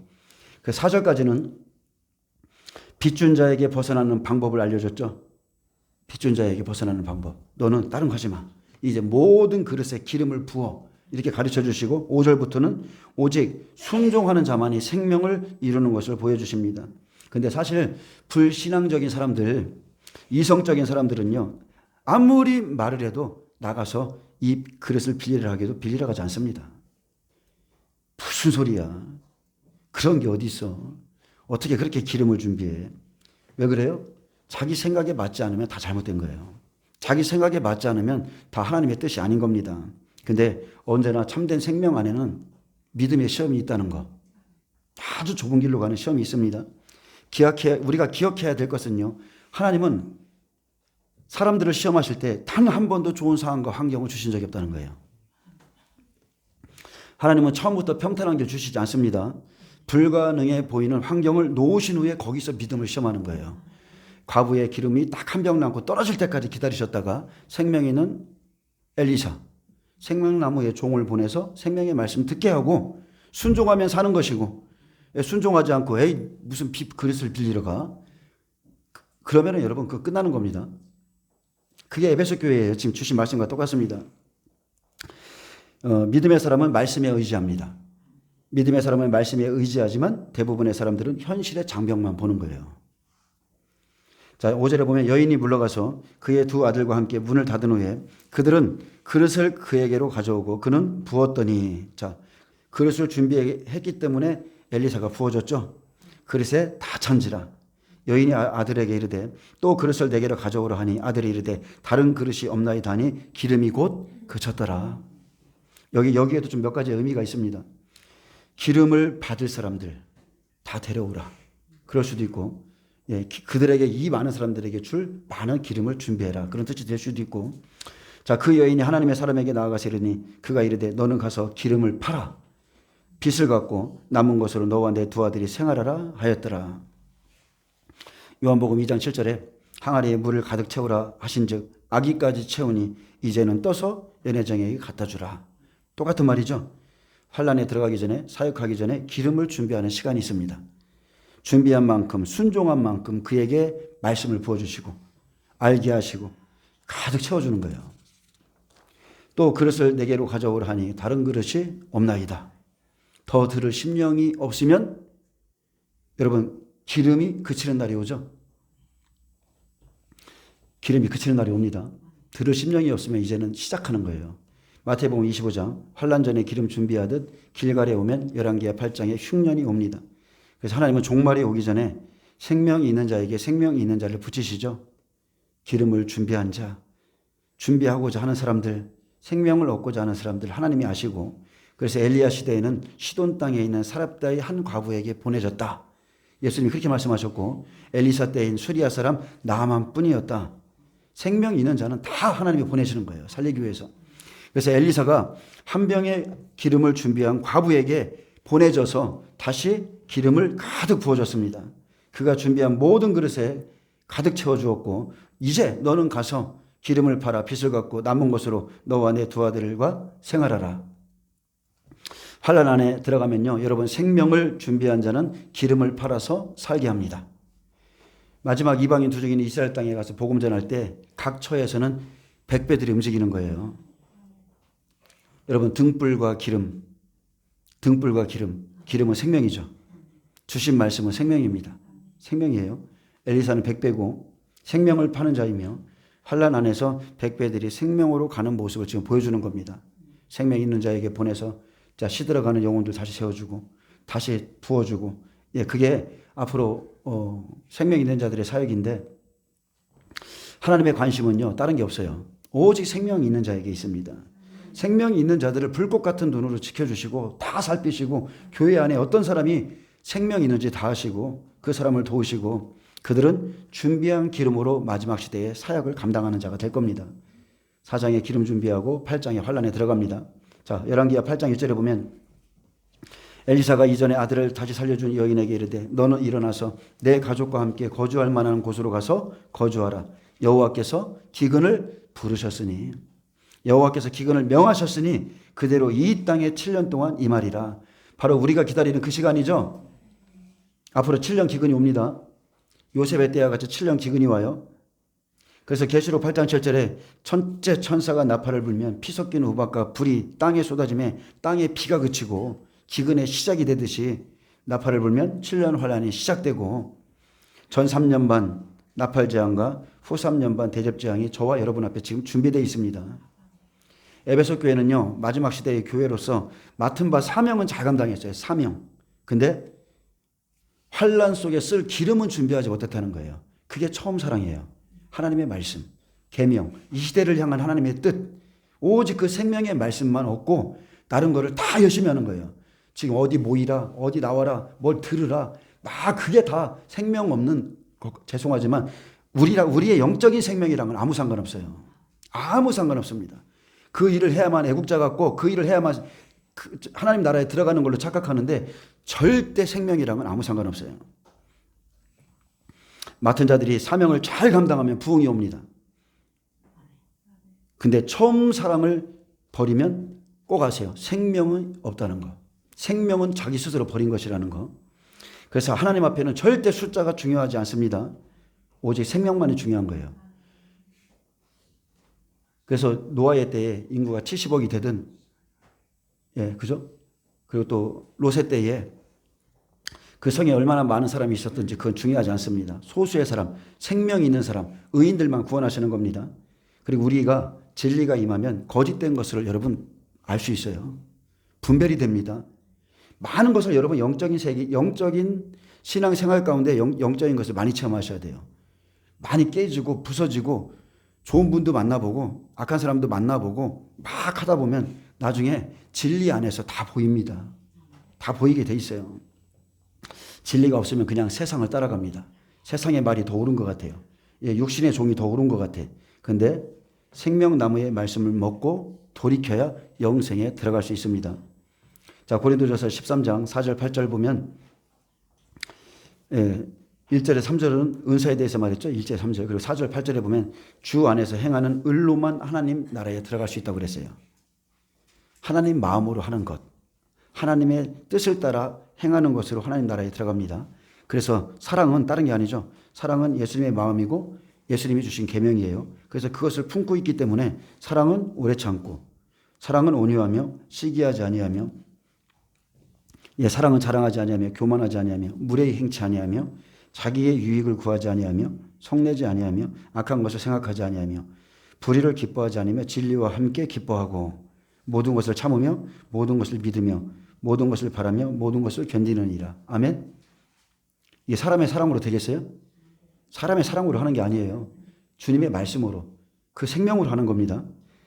[SPEAKER 1] 그 4절까지는 빚준 자에게 벗어나는 방법을 알려줬죠. 빚준 자에게 벗어나는 방법. 너는 다른 거 하지 마. 이제 모든 그릇에 기름을 부어. 이렇게 가르쳐 주시고 5절부터는 오직 순종하는 자만이 생명을 이루는 것을 보여주십니다. 근데 사실 불신앙적인 사람들, 이성적인 사람들은요. 아무리 말을 해도 나가서 이 그릇을 빌리라 하게도 빌리러 가지 않습니다. 무슨 소리야. 그런 게 어디 있어. 어떻게 그렇게 기름을 준비해. 왜 그래요? 자기 생각에 맞지 않으면 다 잘못된 거예요. 자기 생각에 맞지 않으면 다 하나님의 뜻이 아닌 겁니다. 근데 언제나 참된 생명 안에는 믿음의 시험이 있다는 거. 아주 좁은 길로 가는 시험이 있습니다. 우리가 기억해야 될 것은요. 하나님은 사람들을 시험하실 때 단 한 번도 좋은 상황과 환경을 주신 적이 없다는 거예요. 하나님은 처음부터 평탄한 길 주시지 않습니다. 불가능해 보이는 환경을 놓으신 후에 거기서 믿음을 시험하는 거예요. 과부의 기름이 딱 한 병 남고 떨어질 때까지 기다리셨다가 생명 있는 엘리사, 생명나무의 종을 보내서 생명의 말씀 듣게 하고 순종하면 사는 것이고 순종하지 않고 무슨 그릇을 빌리러 가. 그러면 여러분 그거 끝나는 겁니다. 그게 에베소 교회에 지금 주신 말씀과 똑같습니다. 믿음의 사람은 말씀에 의지합니다. 믿음의 사람은 말씀에 의지하지만 대부분의 사람들은 현실의 장벽만 보는 거예요. 자, 5절에 보면 여인이 물러가서 그의 두 아들과 함께 문을 닫은 후에 그들은 그릇을 그에게로 가져오고 그는 부었더니, 자, 그릇을 준비했기 때문에 엘리사가 부어줬죠. 그릇에 다 찬지라. 여인이 아들에게 이르되 또 그릇을 내게로 가져오라 하니 아들이 이르되 다른 그릇이 없나이다 하니 기름이 곧 그쳤더라. 여기에도 좀 몇 가지 의미가 있습니다. 기름을 받을 사람들 다 데려오라. 그럴 수도 있고, 그들에게 이 많은 사람들에게 줄 많은 기름을 준비해라. 그런 뜻이 될 수도 있고, 자, 그 여인이 하나님의 사람에게 나아가서 이르니 그가 이르되 너는 가서 기름을 팔아 빚을 갚고 남은 것으로 너와 내 두 아들이 생활하라 하였더라. 요한복음 2장 7절에 항아리에 물을 가득 채우라 하신즉 아기까지 채우니 이제는 떠서 연회장에게 갖다 주라. 똑같은 말이죠. 환란에 들어가기 전에, 사역하기 전에 기름을 준비하는 시간이 있습니다. 준비한 만큼, 순종한 만큼 그에게 말씀을 부어주시고 알게 하시고 가득 채워주는 거예요. 또 그릇을 내게로 가져오라 하니 다른 그릇이 없나이다. 더 들을 심령이 없으면 여러분 기름이 그치는 날이 오죠. 기름이 그치는 날이 옵니다. 들을 심령이 없으면 이제는 시작하는 거예요. 마태복음 25장 환란 전에 기름 준비하듯 길갈에 오면 11개와 8장에 흉년이 옵니다. 그래서 하나님은 종말이 오기 전에 생명이 있는 자에게 생명이 있는 자를 붙이시죠. 기름을 준비한 자, 준비하고자 하는 사람들, 생명을 얻고자 하는 사람들 하나님이 아시고 그래서 엘리야 시대에는 시돈 땅에 있는 사렙다의 한 과부에게 보내졌다. 예수님이 그렇게 말씀하셨고 엘리사 때인 수리아 사람 나만 뿐이었다. 생명 있는 자는 다 하나님이 보내시는 거예요. 살리기 위해서. 그래서 엘리사가 한 병의 기름을 준비한 과부에게 보내져서 다시 기름을 가득 부어줬습니다. 그가 준비한 모든 그릇에 가득 채워주었고 이제 너는 가서 기름을 팔아 빚을 갚고 남은 것으로 너와 내 두 아들과 생활하라. 환란 안에 들어가면요, 여러분 생명을 준비한 자는 기름을 팔아서 살게 합니다. 마지막 이방인 투족인이 이스라엘 땅에 가서 복음 전할 때 각 처에서는 백배들이 움직이는 거예요. 여러분 등불과 기름, 기름은 생명이죠. 주신 말씀은 생명입니다. 생명이에요. 엘리사는 백배고 생명을 파는 자이며 환란 안에서 백배들이 생명으로 가는 모습을 지금 보여주는 겁니다. 생명 있는 자에게 보내서 자 시들어가는 영혼들 다시 세워주고 다시 부어주고, 예, 그게 앞으로 생명 있는 자들의 사역인데 하나님의 관심은요 다른 게 없어요. 오직 생명이 있는 자에게 있습니다. 생명이 있는 자들을 불꽃 같은 눈으로 지켜주시고 다 살피시고 교회 안에 어떤 사람이 생명이 있는지 다 아시고 그 사람을 도우시고 그들은 준비한 기름으로 마지막 시대에 사역을 감당하는 자가 될 겁니다. 4장에 기름 준비하고 8장에 환란에 들어갑니다. 자, 열왕기하 8장 1절에 보면 엘리사가 이전에 아들을 다시 살려준 여인에게 이르되 너는 일어나서 내 가족과 함께 거주할 만한 곳으로 가서 거주하라. 여호와께서 기근을 부르셨으니 여호와께서 기근을 명하셨으니 그대로 이 땅에 7년 동안 임하리라. 바로 우리가 기다리는 그 시간이죠. 앞으로 7년 기근이 옵니다. 요셉의 때와 같이 7년 기근이 와요. 그래서 계시록 8장 7절에 천째 천사가 나팔을 불면 피 섞이는 우박과 불이 땅에 쏟아지며 땅에 피가 그치고 기근의 시작이 되듯이 나팔을 불면 7년 환란이 시작되고 전 3년 반 나팔 재앙과 후 3년 반 대접 재앙이 저와 여러분 앞에 지금 준비되어 있습니다. 에베소 교회는요 마지막 시대의 교회로서 맡은 바 사명은 잘 감당했어요. 사명. 근데 환란 속에 쓸 기름은 준비하지 못했다는 거예요. 그게 처음 사랑이에요. 하나님의 말씀, 계명, 이 시대를 향한 하나님의 뜻, 오직 그 생명의 말씀만 얻고 다른 거를 다 열심히 하는 거예요. 지금 어디 모이라, 어디 나와라, 뭘 들으라, 막 그게 다 생명 없는, 죄송하지만 우리의 영적인 생명이랑은 아무 상관없어요. 아무 상관없습니다. 그 일을 해야만 애국자 같고 그 일을 해야만 하나님 나라에 들어가는 걸로 착각하는데 절대 생명이랑은 아무 상관없어요. 맡은 자들이 사명을 잘 감당하면 부흥이 옵니다. 근데 처음 사랑을 버리면 꼭 아세요. 생명은 없다는 거. 생명은 자기 스스로 버린 것이라는 거. 그래서 하나님 앞에는 절대 숫자가 중요하지 않습니다. 오직 생명만이 중요한 거예요. 그래서 노아의 때에 인구가 70억이 되든, 예, 그죠? 그리고 또 롯의 때에 그 성에 얼마나 많은 사람이 있었든지 그건 중요하지 않습니다. 소수의 사람, 생명이 있는 사람, 의인들만 구원하시는 겁니다. 그리고 우리가 진리가 임하면 거짓된 것을 여러분 알 수 있어요. 분별이 됩니다. 많은 것을 여러분 영적인 세계, 영적인 신앙생활 가운데 영적인 것을 많이 체험하셔야 돼요. 많이 깨지고 부서지고 좋은 분도 만나보고 악한 사람도 만나보고 막 하다 보면 나중에 진리 안에서 다 보입니다. 다 보이게 돼 있어요. 진리가 없으면 그냥 세상을 따라갑니다. 세상의 말이 더 옳은 것 같아요. 예, 육신의 종이 더 옳은 것 같아. 근데 생명나무의 말씀을 먹고 돌이켜야 영생에 들어갈 수 있습니다. 자, 고린도전서 13장 4절 8절 보면 1절에 3절은 은사에 대해서 말했죠. 1절 3절. 그리고 4절 8절에 보면 주 안에서 행하는 을로만 하나님 나라에 들어갈 수 있다고 그랬어요. 하나님 마음으로 하는 것, 하나님의 뜻을 따라 행하는 것으로 하나님 나라에 들어갑니다. 그래서 사랑은 다른 게 아니죠. 사랑은 예수님의 마음이고 예수님이 주신 계명이에요. 그래서 그것을 품고 있기 때문에 사랑은 오래 참고, 사랑은 온유하며 시기하지 아니하며, 사랑은 자랑하지 아니하며 교만하지 아니하며 무례히 행치 아니하며 자기의 유익을 구하지 아니하며 속내지 아니하며 악한 것을 생각하지 아니하며 불의를 기뻐하지 않으며 진리와 함께 기뻐하고 모든 것을 참으며 모든 것을 믿으며 모든 것을 바라며 모든 것을 견디느니라. 아멘. 이게 사람의 사랑으로 되겠어요? 사람의 사랑으로 하는 게 아니에요. 주님의 말씀으로, 그 생명으로 하는 겁니다.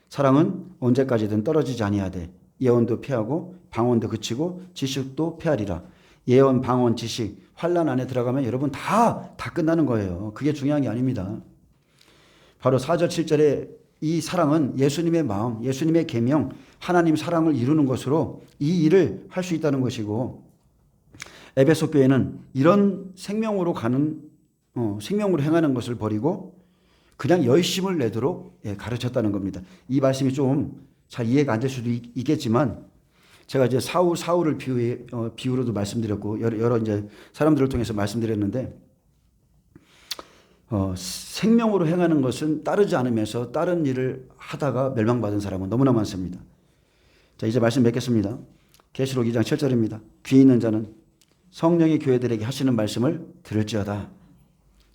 [SPEAKER 1] 사랑은 언제까지든 떨어지지 아니하되 예언도 피하고 방언도 그치고 지식도 피하리라. 예언, 방언, 지식, 환난 안에 들어가면 여러분 다 끝나는 거예요. 그게 중요한 게 아닙니다. 바로 4절 7절에 이 사랑은 예수님의 마음, 예수님의 계명, 하나님 사랑을 이루는 것으로 이 일을 할 수 있다는 것이고, 에베소 교회는 이런 생명으로 생명으로 행하는 것을 버리고 그냥 열심을 내도록 가르쳤다는 겁니다. 이 말씀이 좀 잘 이해가 안 될 수도 있겠지만, 제가 이제 사울을 비유로도 말씀드렸고 여러 이제 사람들을 통해서 말씀드렸는데, 생명으로 행하는 것은 따르지 않으면서 다른 일을 하다가 멸망받은 사람은 너무나 많습니다. 자, 이제 말씀 맺겠습니다. 계시록 2장 7절입니다. 귀 있는 자는 성령이 교회들에게 하시는 말씀을 들을지어다.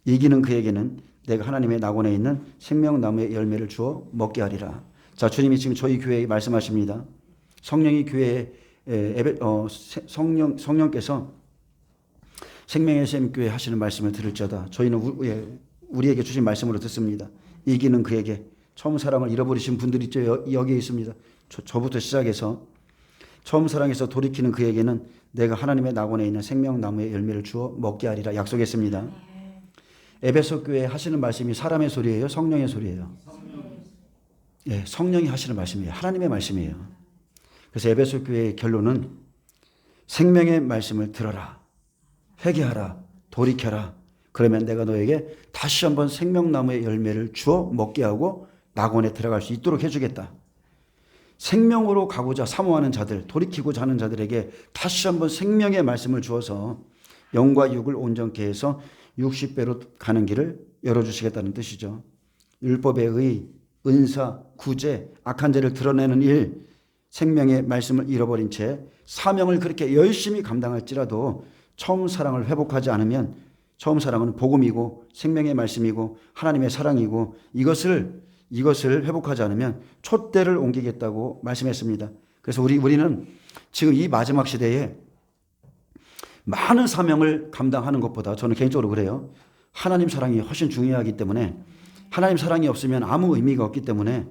[SPEAKER 1] 이기는 그에게는 내가 하나님의 낙원에 있는 생명나무의 열매를 주어 먹게 하리라. 자, 주님이 지금 저희 교회에 말씀하십니다. 성령이 교회에 성령께서 생명의 샘 교회 하시는 말씀을 들을지어다. 저희는 우리에게 주신 말씀으로 듣습니다. 이기는 그에게, 처음 사랑을 잃어버리신 분들 있죠. 여기에 있습니다. 저부터 시작해서 처음 사랑에서 돌이키는 그에게는 내가 하나님의 낙원에 있는 생명나무의 열매를 주어 먹게 하리라 약속했습니다. 에베소 교회 하시는 말씀이 사람의 소리예요? 성령의 소리예요? 성령이 하시는 말씀이에요. 하나님의 말씀이에요. 그래서 에베소 교회의 결론은 생명의 말씀을 들어라, 회개하라, 돌이켜라. 그러면 내가 너에게 다시 한번 생명나무의 열매를 주어 먹게 하고 낙원에 들어갈 수 있도록 해주겠다. 생명으로 가고자 사모하는 자들, 돌이키고자 하는 자들에게 다시 한번 생명의 말씀을 주어서 영과 육을 온전케 해서 60배로 가는 길을 열어주시겠다는 뜻이죠. 율법의 의, 은사, 구제, 악한 죄를 드러내는 일, 생명의 말씀을 잃어버린 채 사명을 그렇게 열심히 감당할지라도 처음 사랑을 회복하지 않으면, 처음 사랑은 복음이고 생명의 말씀이고 하나님의 사랑이고 이것을 회복하지 않으면 촛대를 옮기겠다고 말씀했습니다. 그래서 우리는 지금 이 마지막 시대에 많은 사명을 감당하는 것보다, 저는 개인적으로 그래요, 하나님 사랑이 훨씬 중요하기 때문에, 하나님 사랑이 없으면 아무 의미가 없기 때문에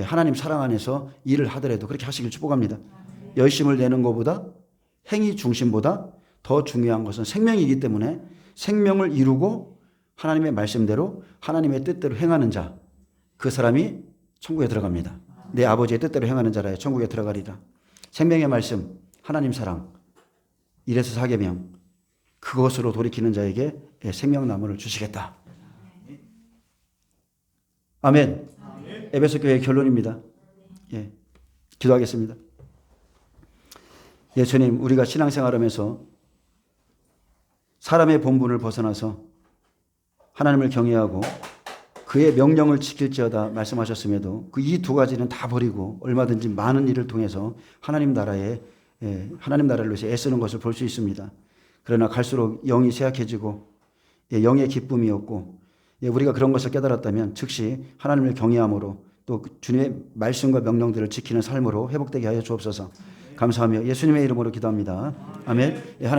[SPEAKER 1] 하나님 사랑 안에서 일을 하더라도 그렇게 하시길 축복합니다. 열심을 내는 것보다, 행위 중심보다 더 중요한 것은 생명이기 때문에 생명을 이루고 하나님의 말씀대로 하나님의 뜻대로 행하는 자, 그 사람이 천국에 들어갑니다. 내 아버지의 뜻대로 행하는 자라야 천국에 들어가리라. 생명의 말씀, 하나님 사랑, 1에서 4계명, 그것으로 돌이키는 자에게 생명나무를 주시겠다. 아멘. 에베소 교회의 결론입니다. 기도하겠습니다. 주님, 우리가 신앙생활하면서 사람의 본분을 벗어나서 하나님을 경외하고 그의 명령을 지킬지어다 말씀하셨음에도 그 이 두 가지는 다 버리고 얼마든지 많은 일을 통해서 하나님 나라를 위해서 애쓰는 것을 볼 수 있습니다. 그러나 갈수록 영이 쇠약해지고 영의 기쁨이 없고, 우리가 그런 것을 깨달았다면 즉시 하나님을 경외함으로 또 주님의 말씀과 명령들을 지키는 삶으로 회복되게 하여 주옵소서. 감사하며 예수님의 이름으로 기도합니다. 아멘.